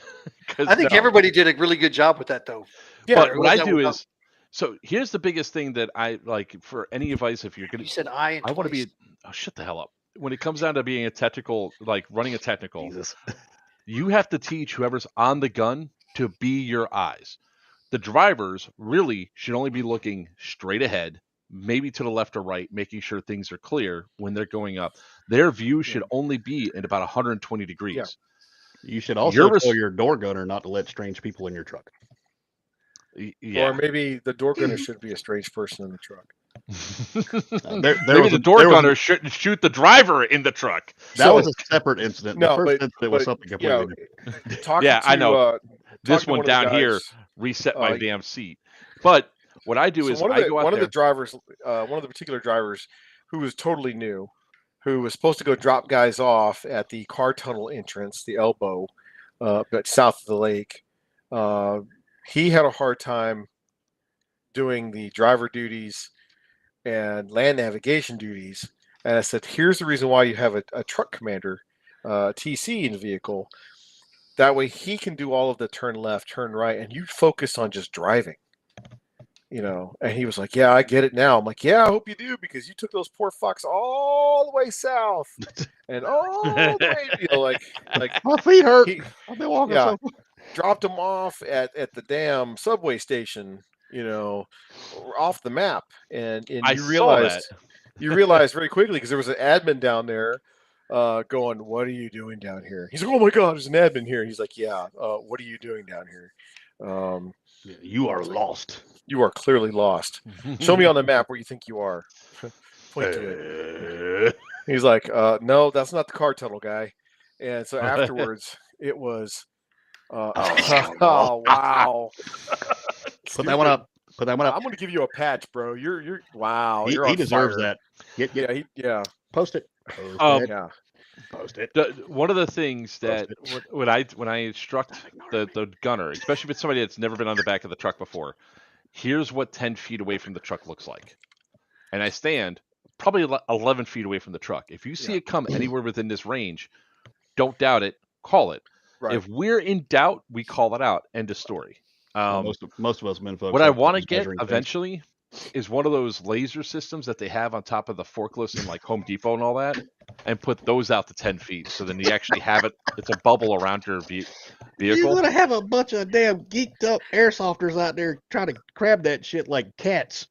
S2: I think everybody did a really good job with that, though.
S3: Yeah,
S1: but what I do is, so here's the biggest thing that I like for any advice. If you're going
S2: You said I
S1: want to be. Oh, shut the hell up. When it comes down to being a technical, like running a technical,
S4: Jesus.
S1: you have to teach whoever's on the gun to be your eyes. The drivers really should only be looking straight ahead, maybe to the left or right, making sure things are clear when they're going up. Their view should only be at about 120 degrees.
S3: Yeah.
S4: You should also tell your door gunner not to let strange people in your truck.
S1: Yeah.
S3: Or maybe the door gunner should be a strange person in the truck.
S1: Maybe the door gunner shouldn't shoot the driver in the truck.
S4: That was a separate incident.
S3: No,
S4: the first
S3: but
S4: incident was something completely different.
S1: Yeah, I know. This one down
S3: guys,
S1: here reset my damn seat. But what I do is
S3: one of
S1: I go out
S3: one
S1: there.
S3: of the drivers, one of the particular drivers who was totally new, who was supposed to go drop guys off at the car tunnel entrance, the elbow, but south of the lake. He had a hard time doing the driver duties and land navigation duties. And I said, here's the reason why you have a truck commander, TC in the vehicle. That way he can do all of the turn left, turn right, and you focus on just driving. And he was like, yeah, I get it now. I'm like, yeah, I hope you do, because you took those poor fucks all the way south and all the way, like
S4: My feet hurt. I've been walking
S3: yeah,
S4: so
S3: dropped them off at the damn subway station, off the map. And you realized very quickly, because there was an admin down there going, what are you doing down here? He's like, oh my God, there's an admin here. And he's like, yeah, what are you doing down here?
S4: You are lost.
S3: You are clearly lost. Show me on the map where you think you are. Point to it. He's like, no, that's not the car tunnel, guy. And so afterwards, it was, oh, wow.
S4: Put that one up. Put that one up.
S3: I'm going to give you a patch, bro. You're wow.
S4: He,
S3: You're on
S4: deserves
S3: fire.
S4: that.
S3: Yeah.
S4: Post it.
S3: Yeah.
S4: Post it.
S1: One of the things that when I instruct the gunner, especially if it's somebody that's never been on the back of the truck before, here's what 10 feet away from the truck looks like. And I stand probably 11 feet away from the truck. If you see it come anywhere within this range, don't doubt it, call it.
S3: Right.
S1: If we're in doubt, we call it out. End of story.
S4: Most of us men folks.
S1: What I want to get eventually is one of those laser systems that they have on top of the forklifts in like Home Depot and all that, and put those out to 10 feet. So then you actually have it. It's a bubble around your
S4: You're
S1: vehicle.
S4: gonna have a bunch of damn geeked up airsofters out there trying to grab that shit like cats.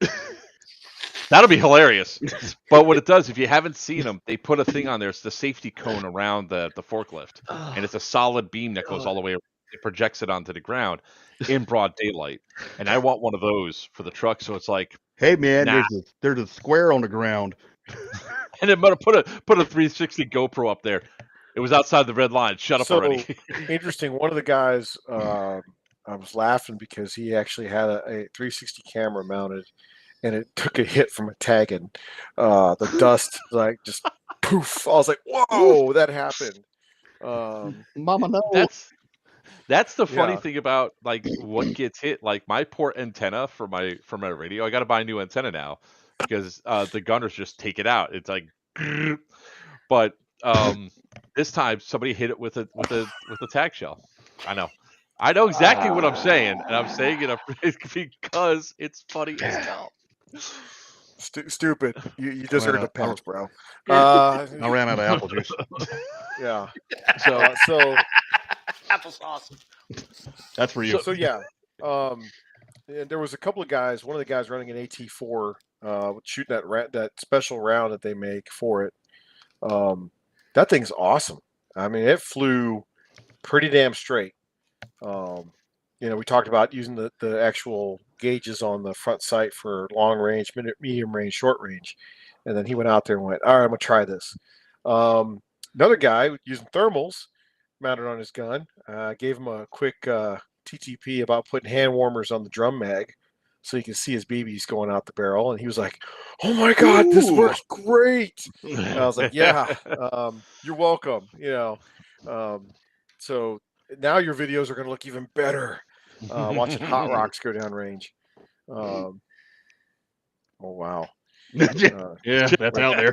S1: That'll be hilarious. But what it does, if you haven't seen them, they put a thing on there. It's the safety cone around the forklift, and it's a solid beam that goes all the way. It projects it onto the ground in broad daylight. And I want one of those for the truck, so it's like,
S4: Hey man,
S1: nah.
S4: there's a square on the ground.
S1: And then put a 360 GoPro up there. It was outside the red line. Shut up already.
S3: Interesting. One of the guys, I was laughing because he actually had a 360 camera mounted, and it took a hit from a tagging. The dust like just poof. I was like, "Whoa, that happened."
S4: Mama no.
S1: That's the funny
S3: Yeah.
S1: thing about like what gets hit. Like my port antenna for my radio, I got to buy a new antenna now because the gunners just take it out. It's like, but this time somebody hit it with a tag shell. I know exactly what I'm saying, and I'm saying it because it's funny as hell.
S3: Stupid. You deserve the pass, bro.
S4: I ran out of apple juice.
S3: Yeah.
S1: So
S2: applesauce.
S4: That's for you.
S3: So yeah. And there was a couple of guys. One of the guys running an AT4, shooting that special round that they make for it. That thing's awesome. I mean, it flew pretty damn straight. We talked about using the actual gauges on the front sight for long range, medium range, short range. And then he went out there and went, all right, I'm going to try this. Another guy using thermals mounted on his gun, gave him a quick TTP about putting hand warmers on the drum mag so you can see his BBs going out the barrel. And he was like, oh my God, this works great. And I was like, yeah, you're welcome. So now your videos are going to look even better watching hot rocks go down range. Oh, wow.
S4: Yeah, that's out there.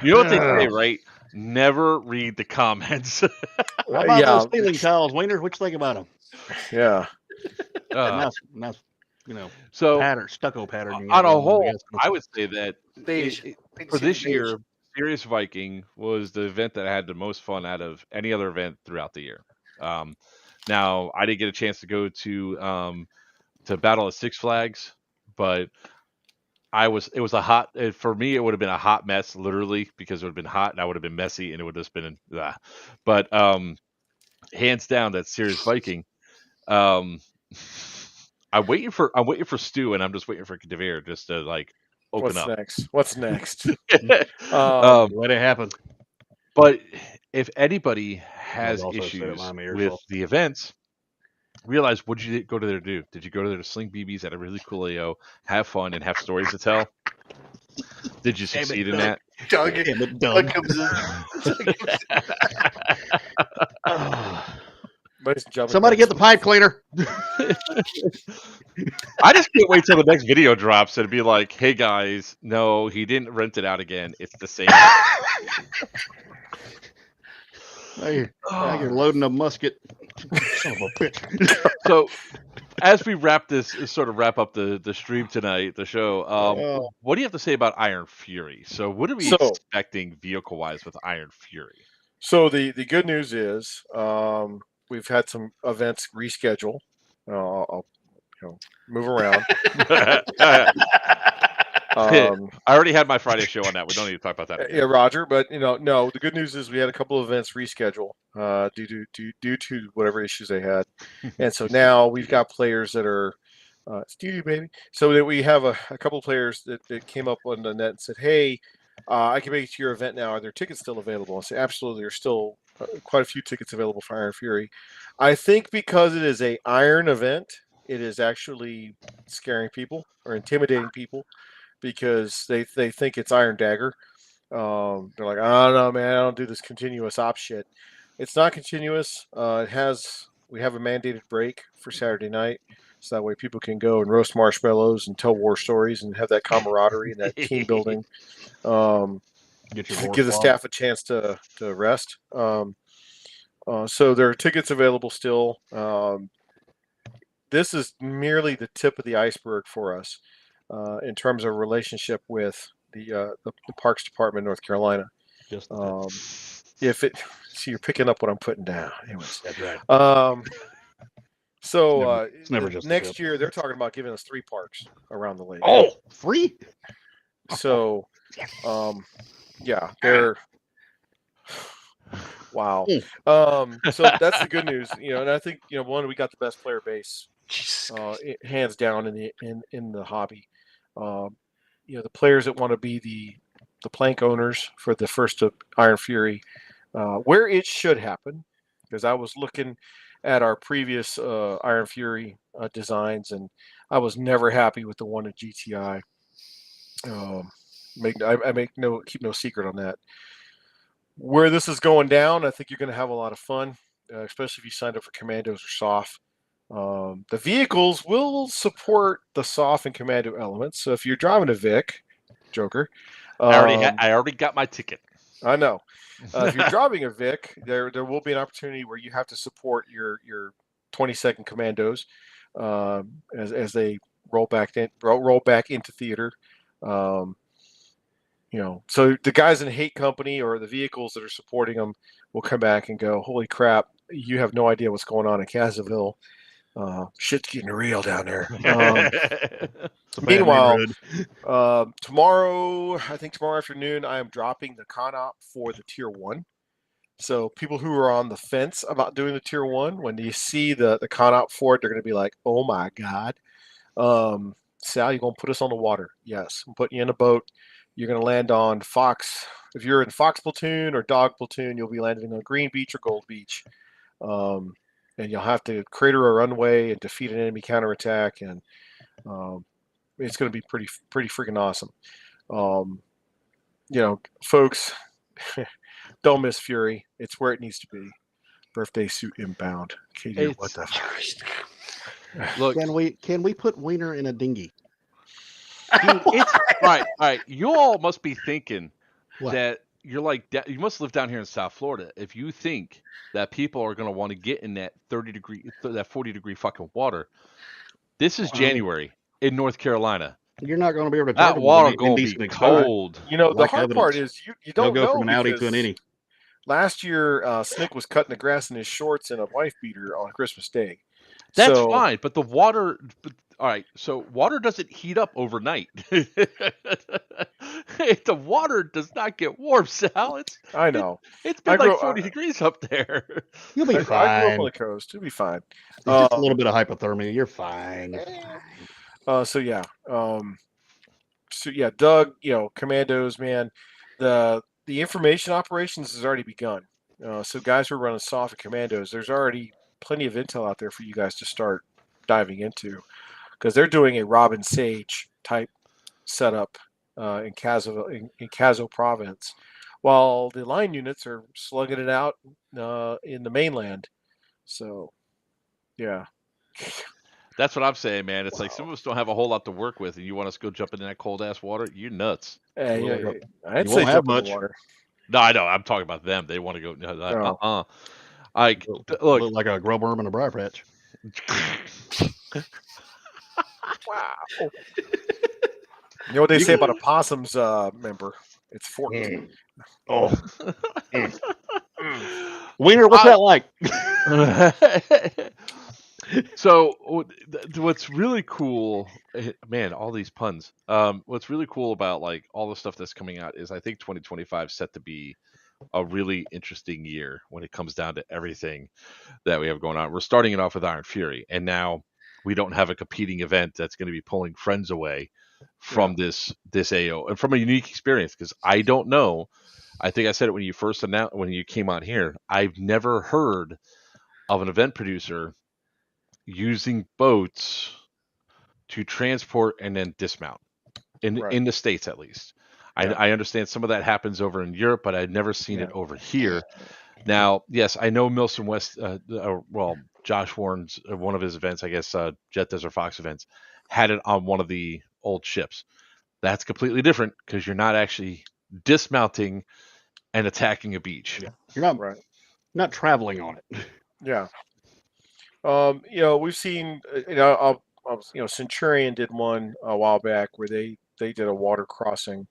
S1: You know what they say, right? Never read the comments.
S4: How about those ceiling tiles, Wiener? What you think about them?
S3: Yeah.
S4: Nice,
S1: so
S4: pattern, stucco pattern.
S1: On a whole, I would say that
S2: Beige.
S1: for this year, Serious Viking was the event that I had the most fun out of any other event throughout the year. Now, I didn't get a chance to go to Battle of Six Flags, but it was a hot, for me, it would have been a hot mess, literally, because it would have been hot and I would have been messy and it would have just been, but hands down, that's Serious Viking. I'm waiting for Stu, and I'm just waiting for Devere just to like open up.
S3: What's next?
S4: Let it happen.
S1: But if anybody has issues with the events, realize what did you go to there to do? Did you go to there to sling BBs at a really cool AO, have fun, and have stories to tell? Did you succeed in that?
S2: Doug comes in.
S4: Somebody get the pipe cleaner.
S1: I just can't wait till the next video drops and be like, hey guys, no, he didn't rent it out again. It's the same.
S4: Now you're loading a musket. Son of a bitch.
S1: So as we wrap up the stream tonight, the show, what do you have to say about Iron Fury? So what are we expecting vehicle-wise with Iron Fury?
S3: So the good news is we've had some events reschedule. I'll move around.
S1: I already had my Friday show on that. We don't need to talk about that again.
S3: Yeah, Roger. But no. The good news is we had a couple of events reschedule due to whatever issues they had, and so now we've got players that are studio baby. So that we have a couple of players that came up on the net and said, "Hey, I can make it to your event now. Are there tickets still available?" I say, "Absolutely. There's still quite a few tickets available for Iron Fury." I think because it is a Iron event, it is actually scaring people or intimidating people, because they think it's Iron Dagger. They're like, I don't know, man. I don't do this continuous op shit. It's not continuous. We have a mandated break for Saturday night, so that way people can go and roast marshmallows and tell war stories and have that camaraderie and that team building. Give the staff a chance to rest. So there are tickets available still. this is merely the tip of the iceberg for us in terms of relationship with the Parks Department of North Carolina.
S4: Just
S3: If it, so you're picking up what I'm putting down. Anyways,
S4: that's right.
S3: so
S4: It's never just the
S3: next
S4: tip.
S3: year they're talking about giving us 3 parks around the lake.
S4: Oh, 3?
S3: So, yeah, they're wow. So that's the good news, and I think one, we got the best player base, hands down in the hobby. The players that want to be the plank owners for the first of Iron Fury, where it should happen, because I was looking at our previous Iron Fury designs, and I was never happy with the one at GTI. I keep no secret on that. Where this is going down, I think you're going to have a lot of fun, especially if you signed up for Commandos or SOF. The vehicles will support the SOF and Commando elements. So if you're driving a Vic, Joker,
S1: I already got my ticket.
S3: I know. If you're driving a Vic, there will be an opportunity where you have to support your 22nd Commandos as they roll back into theater. So the guys in Hate Company or the vehicles that are supporting them will come back and go, "Holy crap! You have no idea what's going on in Casaville. Shit's getting real down there." Meanwhile, tomorrow afternoon, I am dropping the con-op for the Tier 1. So people who are on the fence about doing the Tier 1, when you see the con-op for it, they're going to be like, "Oh my God. Sal, you're going to put us on the water?" Yes, I'm putting you in a boat. You're going to land on Fox. If you're in Fox Platoon or Dog Platoon, you'll be landing on Green Beach or Gold Beach. And you'll have to crater a runway and defeat an enemy counterattack. And it's going to be pretty freaking awesome. Folks, don't miss Fury. It's where it needs to be. Birthday suit inbound. KD, what the fuck?
S1: Look,
S4: Can we put Wiener in a dinghy?
S1: dude, it's all right. You all must be thinking
S4: What?
S1: that you're like you must live down here in South Florida. If you think that people are going to want to get in that 40-degree fucking water, this is January in North Carolina.
S4: You're not going to be able to
S1: That
S4: travel
S1: water
S4: with
S1: going to be
S4: indecent exposure.
S1: cold.
S3: The
S4: Like
S3: hard part
S4: evidence.
S3: is you
S4: They'll
S3: don't
S4: go
S3: know
S4: from an Audi
S3: because
S4: to an innie.
S3: last year Snick was cutting the grass in his shorts and a wife beater on Christmas Day.
S1: That's
S3: So,
S1: fine, but the water. All right, so water doesn't heat up overnight. The water does not get warm, Sal.
S3: I know.
S1: It's been like 40 degrees up there.
S4: You'll be
S3: I grew up
S4: fine.
S3: on the coast. You'll be fine.
S4: It's just a little bit of hypothermia. You're fine.
S3: So yeah, Doug, Commandos, man, the information operations has already begun. So guys who are running SOF and Commandos, there's already plenty of intel out there for you guys to start diving into, because they're doing a Robin Sage type setup in Caso province, while the line units are slugging it out in the mainland. So, yeah.
S1: That's what I'm saying, man. It's like some of us don't have a whole lot to work with, and you want us to go jump into that cold ass water? You're nuts.
S3: I'd
S4: You
S3: say
S4: won't have
S3: jump in
S4: much.
S3: the water.
S1: No, I know. I'm talking about them. They want to go. Look.
S4: Look like a grub worm in a briar patch.
S3: Wow. You know what they say about a possum's member? It's forked.
S4: Oh. Wiener, what's that like?
S1: So what's really cool, man, all these puns. What's really cool about like all the stuff that's coming out is I think 2025 is set to be a really interesting year when it comes down to everything that we have going on. We're starting it off with Iron Fury, and now we don't have a competing event that's going to be pulling friends away from this AO and from a unique experience, because I don't know. I think I said it when you first announced, when you came on here. I've never heard of an event producer using boats to transport and then dismount in the States, at least. I understand some of that happens over in Europe, but I've never seen it over here. Now, yes, I know Milson West, Josh Warren's one of his events, I guess Jet Desert Fox events, had it on one of the old ships. That's completely different because you're not actually dismounting and attacking a beach.
S4: Yeah. You're not traveling on it.
S3: Yeah. We've seen, Centurion did one a while back where they did a water crossing.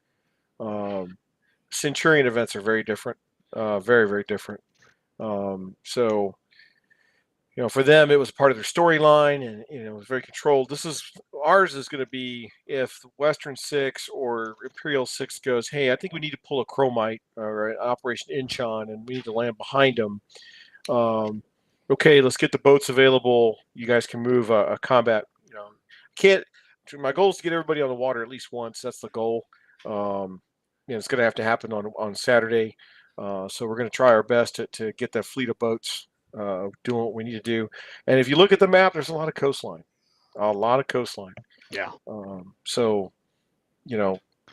S3: Centurion events are very different, very, very different. So, for them, it was part of their storyline, and it was very controlled. Ours is going to be if Western Six or Imperial Six goes, hey, I think we need to pull a Chromite or an Operation Inchon, and we need to land behind them. Okay, let's get the boats available. You guys can move a combat. Can't. My goal is to get everybody on the water at least once. That's the goal. It's going to have to happen on Saturday. So we're going to try our best to get that fleet of boats doing what we need to do. And if you look at the map, there's a lot of coastline.
S4: Yeah.
S3: So,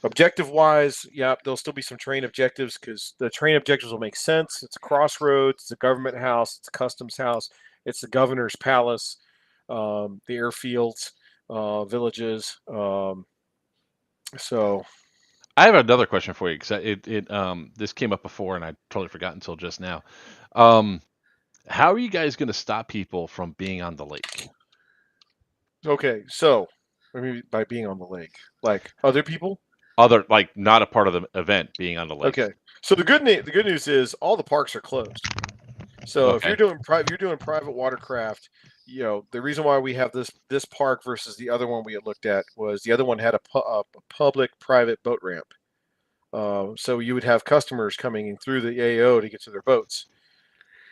S3: objective wise, yeah, there'll still be some terrain objectives because the terrain objectives will make sense. It's a crossroads, it's a government house, it's a customs house, it's the governor's palace, the airfields, villages. So
S1: I have another question for you because this came up before and I totally forgot until just now. How are you guys going to stop people from being on the lake?
S3: okay, so by being on the lake, like other people.
S1: Other not a part of the event being on the lake.
S3: Okay, so the good news is all the parks are closed. So if
S1: Okay.
S3: you're doing private watercraft, the reason why we have this park versus the other one we had looked at was the other one had a public-private boat ramp. So you would have customers coming in through the AO to get to their boats.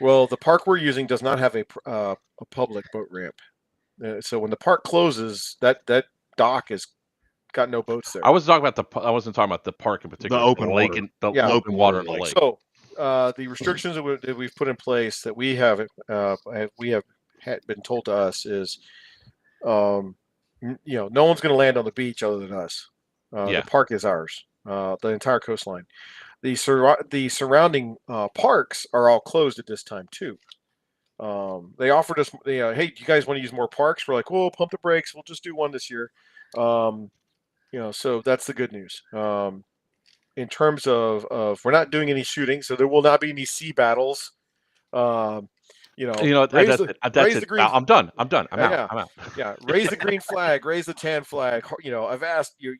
S3: Well, the park we're using does not have a public boat ramp. So when the park closes, that dock has got no boats there.
S1: I wasn't talking about the park in particular.
S4: The open
S1: lake
S4: water.
S1: and the
S3: Yeah,
S1: open water in the lake.
S3: So the restrictions that we've put in place that we have been told to us is, no one's going to land on the beach other than us. The park is ours. The entire coastline. The surrounding parks are all closed at this time too. They offered us, hey, do you guys want to use more parks? We're like, whoa, pump the brakes. We'll just do one this year. So that's the good news. In terms of we're not doing any shooting, so there will not be any sea battles.
S1: That's it.
S3: Green.
S1: I'm done. I'm
S3: Yeah.
S1: out.
S3: Yeah, raise the green flag, raise the tan flag. I've asked you,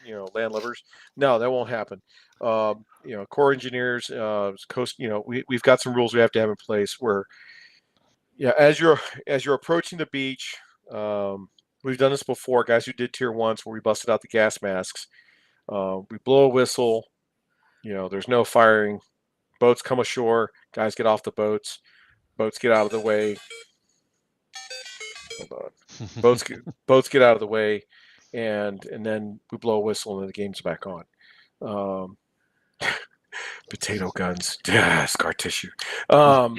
S3: landlubbers. No, that won't happen. Corps engineers, coast. We've got some rules we have to have in place where, as you're approaching the beach, we've done this before. Guys who did tier 1s where we busted out the gas masks. We blow a whistle. There's no firing. Boats come ashore. Guys get off the boats. Boats get out of the way. Hold on. Boats get out of the way, and then we blow a whistle, and then the game's back on. Potato guns. Yeah, scar tissue. So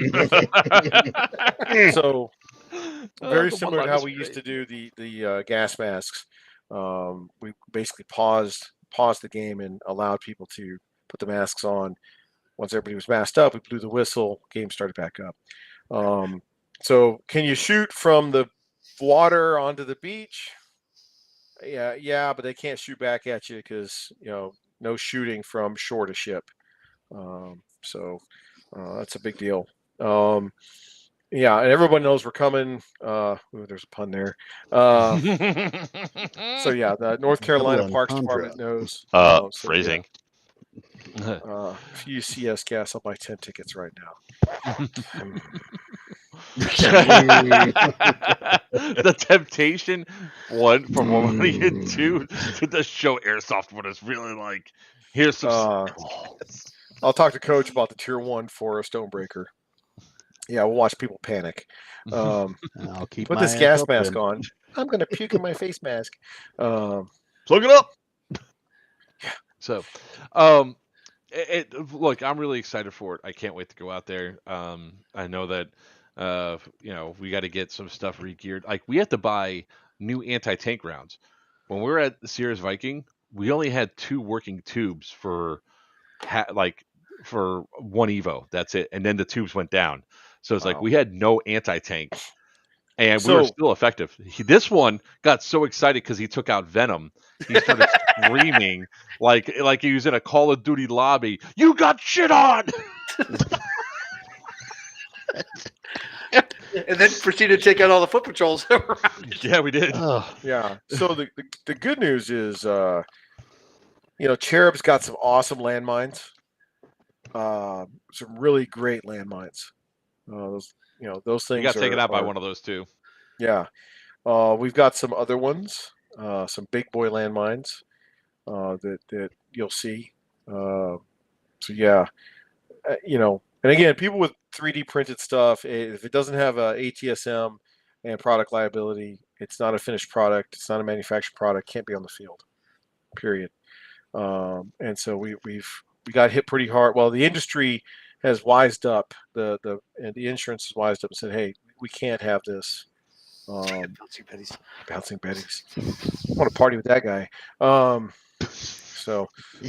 S3: very similar to how we used to do the gas masks. We basically paused the game and allowed people to put the masks on. Once everybody was masked up, we blew the whistle. Game started back up. So can you shoot from the water onto the beach? Yeah, but they can't shoot back at you because no shooting from shore to ship. So that's a big deal. Yeah, and everyone knows we're coming. There's a pun there. So yeah, the North Carolina Parks Department knows.
S1: Phrasing.
S3: If you use CS gas, I'll buy 10 tickets right now.
S1: The temptation one from 1 and 2 to the show airsoft one is really like, here's some.
S3: I'll talk to Coach about the tier 1 for a Stonebreaker. Yeah, we'll watch people panic.
S4: I'll keep
S3: put
S4: my
S3: this gas
S4: ass
S3: mask
S4: then.
S3: on. I'm going to puke in my face mask.
S4: Plug it up.
S1: So, look, I'm really excited for it. I can't wait to go out there. I know that, we got to get some stuff re-geared. Like, we have to buy new anti-tank rounds. When we were at the Serious Viking, we only had 2 working tubes for one Evo. That's it. And then the tubes went down. So it's like we had no anti-tank. And we were still effective. This one got so excited because he took out Venom. He started screaming like he was in a Call of Duty lobby. You got shit on!
S2: And then proceeded to take out all the foot patrols that were around it.
S1: Yeah, we did.
S3: Yeah. So the good news is, Cherub's got some awesome landmines. Some really great landmines. Those things.
S1: We got taken out by
S3: are-
S1: one of those too.
S3: Yeah. We've got some other ones. Some big boy landmines. That you'll see. So yeah, and again, people with 3D printed stuff, if it doesn't have a ATSM and product liability, it's not a finished product. It's not a manufactured product. Can't be on the field. Period. And so we got hit pretty hard. Well, the industry has wised up. And the insurance has wised up and said, hey, we can't have this. Bouncing Betties. I want to party with that guy. So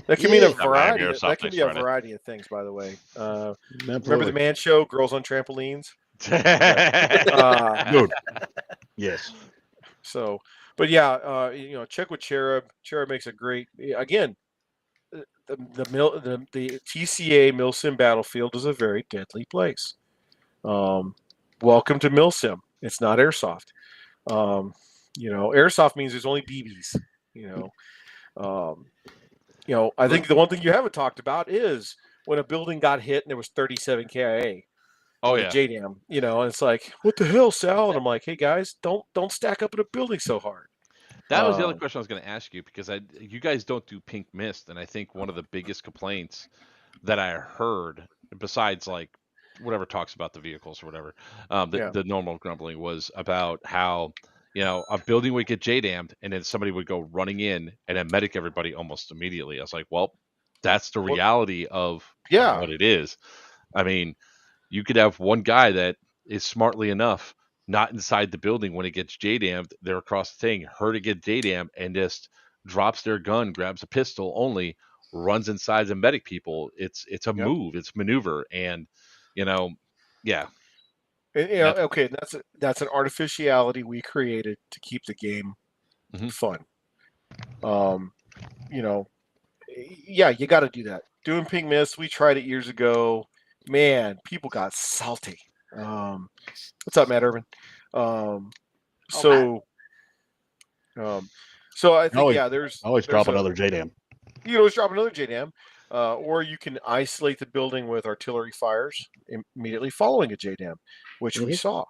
S3: that can mean a variety. That can be a variety of things, by the way. Remember the Man Show, Girls on Trampolines?
S4: Good. Yes.
S3: So, but yeah, check with Cherub. Cherub makes a great. Again, the TCA Milsim Battlefield is a very deadly place. Welcome to Milsim. It's not airsoft. Airsoft means there's only BBs. I think the one thing you haven't talked about is when a building got hit and there was 37 KIA.
S1: Oh yeah,
S3: JDAM. And it's like, what the hell, Sal? And I'm like, hey guys, don't stack up in a building so hard.
S1: that was the other question I was going to ask you, because you guys don't do pink mist, and I think one of the biggest complaints that I heard, besides like whatever talks about the vehicles or whatever, the normal grumbling was about how a building would get JDAM'd and then somebody would go running in and then medic everybody almost immediately. I was like, well, that's the reality of what it is. I mean, you could have one guy that is smartly enough not inside the building when it gets JDAM'd. They're across the thing, heard it get JDAM'd, and just drops their gun, grabs a pistol only, runs inside and medic people. It's a move, it's maneuver, and yeah.
S3: Okay, that's an artificiality we created to keep the game fun. You got to do that. Doing ping mist, we tried it years ago. Man, people got salty. What's up, Matt Irvin? So I think there's
S4: always drop another JDAM.
S3: You always drop another JDAM. Or you can isolate the building with artillery fires immediately following a JDAM, which we saw.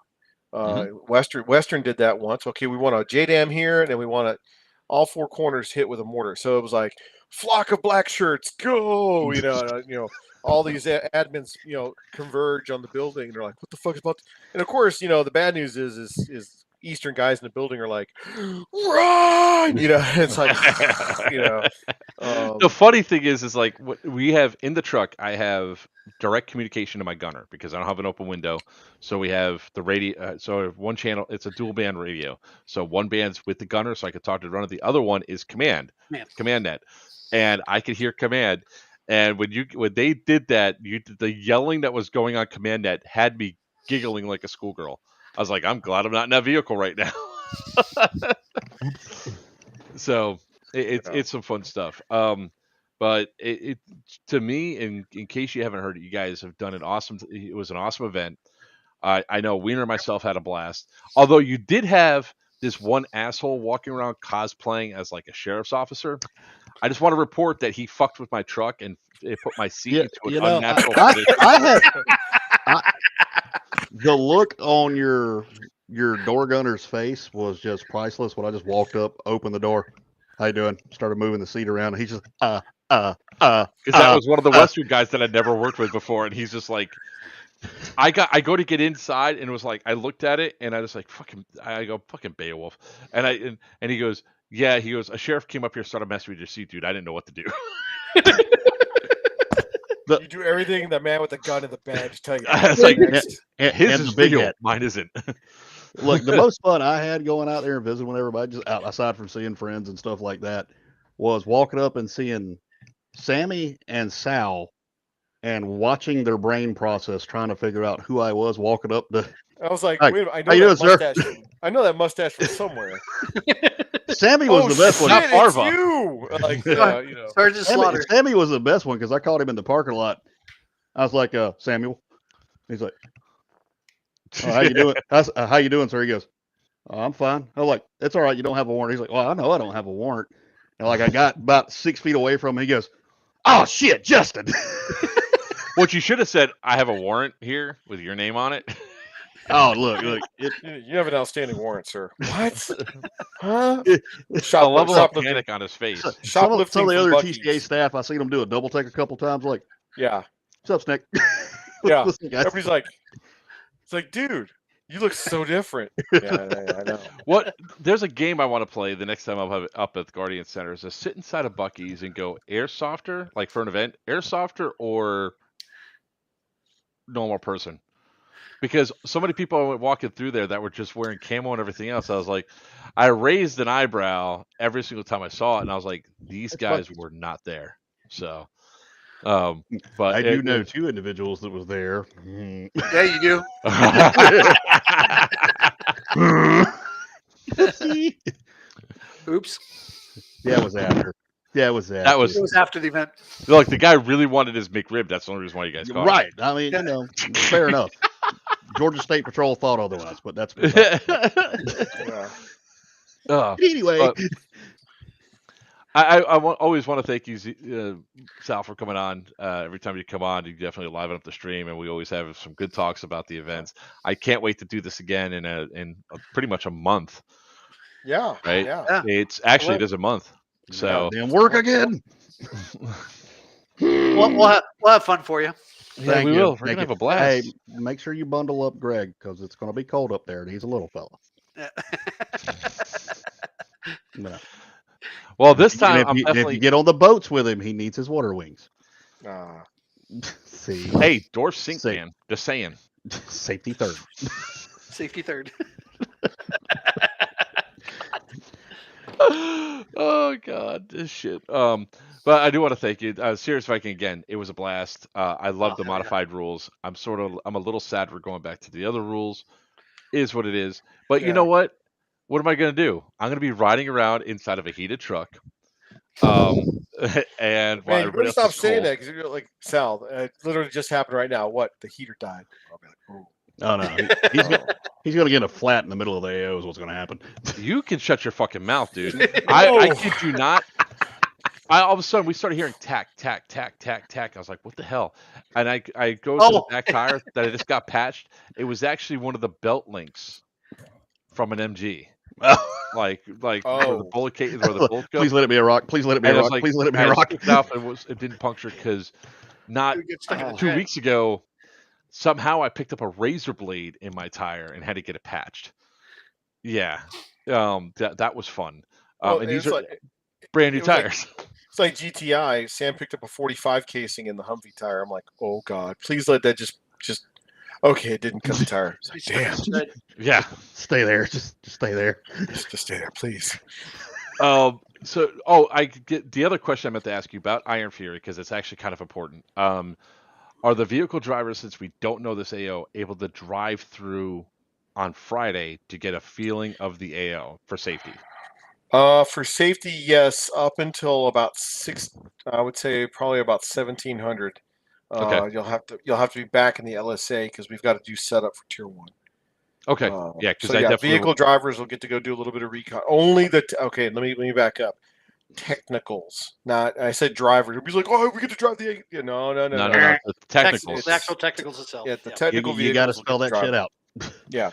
S3: Western did that once. Okay, we want a JDAM here, and then we want all four corners hit with a mortar. So it was like, flock of black shirts, go! All these admins, converge on the building. And they're like, what the fuck is about? And of course, the bad news is Eastern guys in the building are like, run! It's like,
S1: the funny thing is like what we have in the truck. I have direct communication to my gunner because I don't have an open window. So we have the radio. So I have one channel. It's a dual band radio. So one band's with the gunner, so I could talk to the runner. The other one is command net, and I could hear command. And when they did that, the yelling that was going on command net had me giggling like a schoolgirl. I was like, I'm glad I'm not in that vehicle right now. So it's some fun stuff. But it to me, in case you haven't heard it, you guys have done it was an awesome event. I know Wiener and myself had a blast. Although you did have this one asshole walking around cosplaying as like a sheriff's officer. I just want to report that he fucked with my truck and it put my seat into an unnatural position.
S4: The look on your door gunner's face was just priceless. When I just walked up, opened the door, how you doing? Started moving the seat around, and he's just because
S1: that was one of the Western guys that I'd never worked with before, and he's just like, I go to get inside, and it was like I looked at it, and I was like, fucking Beowulf, and he goes, yeah, a sheriff came up here, started messing with your seat, dude. I didn't know what to do.
S3: You do everything that man with the gun and the badge tell you.
S1: It's like
S4: his is big
S1: real, mine isn't.
S4: Look, the most fun I had going out there and visiting with everybody, just aside from seeing friends and stuff like that, was walking up and seeing Sammy and Sal and watching their brain process, trying to figure out who I was. Walking up to,
S3: I was like,
S4: hey,
S3: wait, I know that mustache from somewhere.
S4: Sammy was the best one.
S3: Shit, it's you. Like,
S2: Sergeant Slaughter.
S4: Sammy was the best one because I caught him in the parking lot. I was like, Samuel. He's like, Oh, how you doing? How you doing, sir? He goes, oh, I'm fine. I'm like, it's all right. You don't have a warrant. He's like, well, I know I don't have a warrant. And like, I got about 6 feet away from him. He goes, oh shit, Justin.
S1: What you should have said, I have a warrant here with your name on it.
S4: Oh, look.
S3: You have an outstanding warrant, sir. What? Huh?
S1: A level of
S3: Shoplifting.
S1: panic on his face.
S4: Some of
S3: Shoplifting
S4: the
S3: from
S4: other
S3: Buc-ee's.
S4: TCA staff, I seen them do a double take a couple times. Like,
S3: Yeah.
S4: what's up, Snick?
S3: Yeah.
S4: Listen, guys.
S3: Everybody's like, it's like, dude, you look so different. Yeah, I know.
S1: What? There's a game I want to play the next time I'm up at the Guardian Center. Is to sit inside of Buc-ee's and go airsofter, like for an event, airsofter or normal person. Because so many people were walking through there that were just wearing camo and everything else. I was like, I raised an eyebrow every single time I saw it, and I was like, these guys were not there. So, but
S4: I do know two individuals that was there.
S2: Yeah, you do. Oops.
S4: Yeah, it was after. Yeah, it was after.
S1: That was
S2: It was after the event.
S1: look. The guy really wanted his McRib. That's the only reason why you guys caught
S4: right. I mean, you know, fair enough. Georgia State Patrol thought otherwise, but that's
S1: it.
S3: Yeah.
S4: anyway.
S1: I always want to thank you, Sal, for coming on. Every time you come on, you definitely liven up the stream, and we always have some good talks about the events. I can't wait to do this again in pretty much a month.
S3: Yeah.
S1: Right?
S3: Yeah.
S1: It's actually it is a month. So
S4: Then work again.
S2: We'll have fun for you.
S1: yeah,
S4: Thank
S1: we
S4: you.
S1: will. We're
S4: Thank
S1: gonna have
S4: you.
S1: a blast.
S4: Hey, make sure you bundle up Greg because it's going to be cold up there, and he's a little fella.
S2: Yeah.
S4: No.
S1: Well, this
S4: And
S1: time
S4: if
S1: I'm
S4: you
S1: definitely.
S4: get on the boats with him, he needs his water wings. See,
S1: Hey, Dorf sink
S4: Say-
S1: man. Just saying.
S4: safety third.
S2: Safety third.
S1: Oh God, this shit. But I do want to thank you, Serious Viking. Again, it was a blast. I love the
S2: hell yeah.
S1: modified rules. I'm a little sad we're going back to the other rules. Is what it is. But you know what? What am I gonna do? I'm gonna be riding around inside of a heated truck. And while
S3: Man, you
S1: everybody
S3: better
S1: else
S3: stop
S1: is
S3: saying
S1: cold.
S3: that because you're like, Sal, it literally just happened right now. What? The heater died. I'll be like, oh.
S4: Oh no, he's going to get a flat in the middle of the AO. Is what's going to happen.
S1: You can shut your fucking mouth, dude. I kid you not. All of a sudden we started hearing tack, tack, tack, tack, tack. I was like, what the hell? And I go to the back tire that I just got patched. It was actually one of the belt links from an MG. Like where the bullet case, where the bullet goes.
S4: Please let it be a rock. Please let it be a rock. Please let it be a rock.
S1: It didn't puncture because not
S2: It gets stuck in the
S1: 2
S2: tread.
S1: weeks ago, somehow I picked up a razor blade in my tire and had to get it patched. Yeah, that was fun.
S3: Well,
S1: and these
S3: it's
S1: are
S3: like-
S1: brand new
S3: it was like-
S1: tires.
S3: It's like GTI. Sam picked up a 45 casing in the Humvee tire. I'm like, oh God, please let that just. Okay, it didn't cut the tire. It's like,
S2: It's stuck in
S3: damn,
S2: the tread.
S1: Yeah.
S4: Stay there. Just stay there.
S3: just stay there, please.
S1: I get the other question I meant to ask you about Iron Fury because it's actually kind of important. Are the vehicle drivers, since we don't know this AO, able to drive through on Friday to get a feeling of the AO for safety?
S3: For safety, yes, up until about 6. I would say probably about 1700.
S1: Okay.
S3: You'll have to be back in the LSA because we've got to do setup for Tier 1.
S1: Okay. Yeah, because I definitely
S3: vehicle drivers will get to go do a little bit of recon. Only okay. Let me back up. Technicals, not I said drivers. He's like, oh, we get to drive the. Yeah, no.
S1: The technicals.
S2: The actual technicals itself.
S3: Yeah, the
S2: Yeah.
S3: technical
S4: You got to
S3: vehicles will
S4: spell
S3: get
S4: that
S3: to
S4: shit
S3: drive.
S4: out.
S3: Yeah.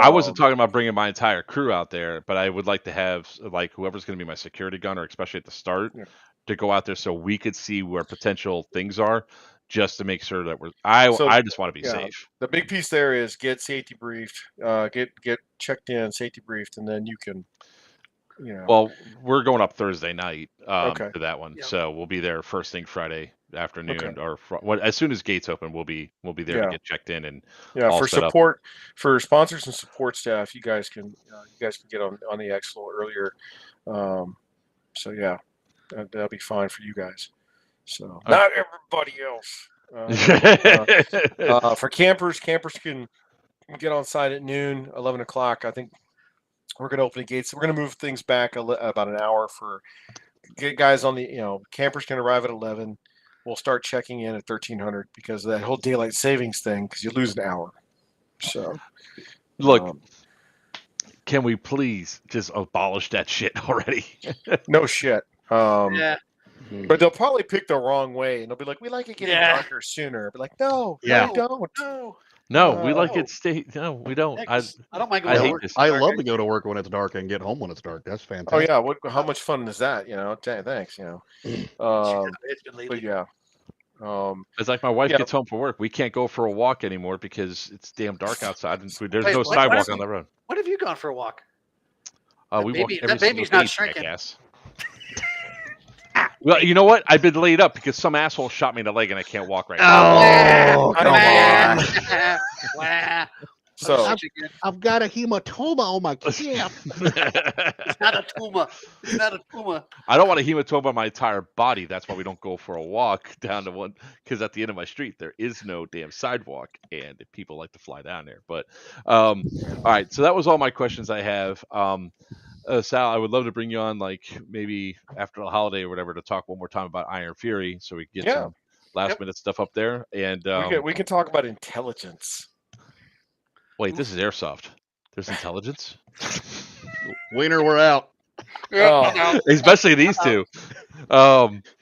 S1: I wasn't talking about bringing my entire crew out there, but I would like to have like whoever's going to be my security gunner, especially at the start, to go out there so we could see where potential things are, just to make sure that I just want to be safe.
S3: The big piece there is get safety briefed, get checked in, safety briefed, and then you can,
S1: Well, we're going up Thursday night
S3: Okay.
S1: to that one,
S2: Yeah.
S1: so we'll be there first thing Friday afternoon or as soon as gates open. We'll be there to get checked in and all
S3: for
S1: set up.
S3: support for sponsors and support staff. You guys can get on the X a little earlier. So yeah, that'll be fine for you guys. So not everybody else. For campers can get on site at noon, 11 o'clock. I think we're going to open the gates. We're going to move things back about an hour for get guys on the, campers can arrive at 11. We'll start checking in at 1300 because of that whole daylight savings thing, because you lose an hour. So
S1: Look, can we please just abolish that shit already?
S3: no shit.
S2: Yeah.
S3: But they'll probably pick the wrong way, and they'll be like, "We like it getting
S2: Yeah.
S3: darker sooner." But like, no,
S4: Yeah.
S3: we don't.
S2: No.
S1: No, we like
S2: No.
S1: it stay. No, we don't.
S2: Yeah, 'cause I don't mind
S1: I
S2: going to
S1: hate
S2: work.
S1: this.
S4: I love to go to work when it's dark and get home when it's dark. That's
S3: Oh
S4: fantastic.
S3: yeah, how much fun is that? You know, thanks. You know,
S2: It's been
S3: but
S2: lately.
S3: yeah,
S1: It's like my wife
S3: Yeah.
S1: gets home from work. We can't go for a walk anymore because it's damn dark outside and there's
S2: Wait,
S1: no
S2: what-
S1: sidewalk
S2: what-
S1: on the road.
S2: When have you gone for a walk?
S1: We walk
S2: baby-
S1: every
S2: that
S1: single
S2: baby's
S1: day,
S2: not shrinking.
S1: jackass. Well, you know what? I've been laid up because some asshole shot me in the leg and I can't walk right now.
S4: Oh,
S3: I
S4: come
S3: know.
S4: on.
S2: Wah.
S3: So
S4: I've got a hematoma on my calf.
S2: It's not a tumor. It's not a tumor.
S1: I don't want a hematoma on my entire body. That's why we don't go for a walk down to one. Because at the end of my street, there is no damn sidewalk, and people like to fly down there. But all right, so that was all my questions I have. Sal, I would love to bring you on, like maybe after the holiday or whatever, to talk one more time about Iron Fury, so we can get
S3: Yeah.
S1: some last minute stuff up there. And
S3: we can talk about intelligence.
S1: wait, this is airsoft. There's intelligence,
S4: Wiener, we're out.
S3: Oh.
S2: No.
S1: especially these two.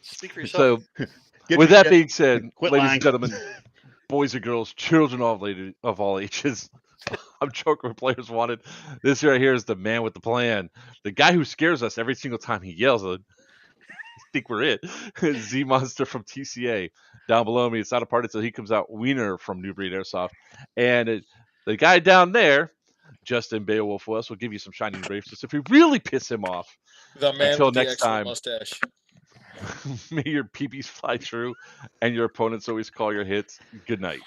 S2: Speak for yourself.
S1: So,
S4: Get
S1: with
S4: your
S1: that
S4: shit.
S1: being said,
S4: Quit
S1: ladies
S4: lying.
S1: and gentlemen, boys and girls, children of all ages, I'm Joker Players Wanted. This right here is the man with the plan, the guy who scares us every single time he yells. I think we're it. Z Monster from TCA. Down below me, it's not a party until he comes out. Wiener from New Breed Airsoft, and the guy down there, Justin Beowulf West, will give you some shining bracelets if you really piss him off.
S3: The man
S1: Until
S3: with the
S1: next
S3: excellent
S1: time.
S3: mustache.
S1: May your PBs fly true and your opponents always call your hits. Good night.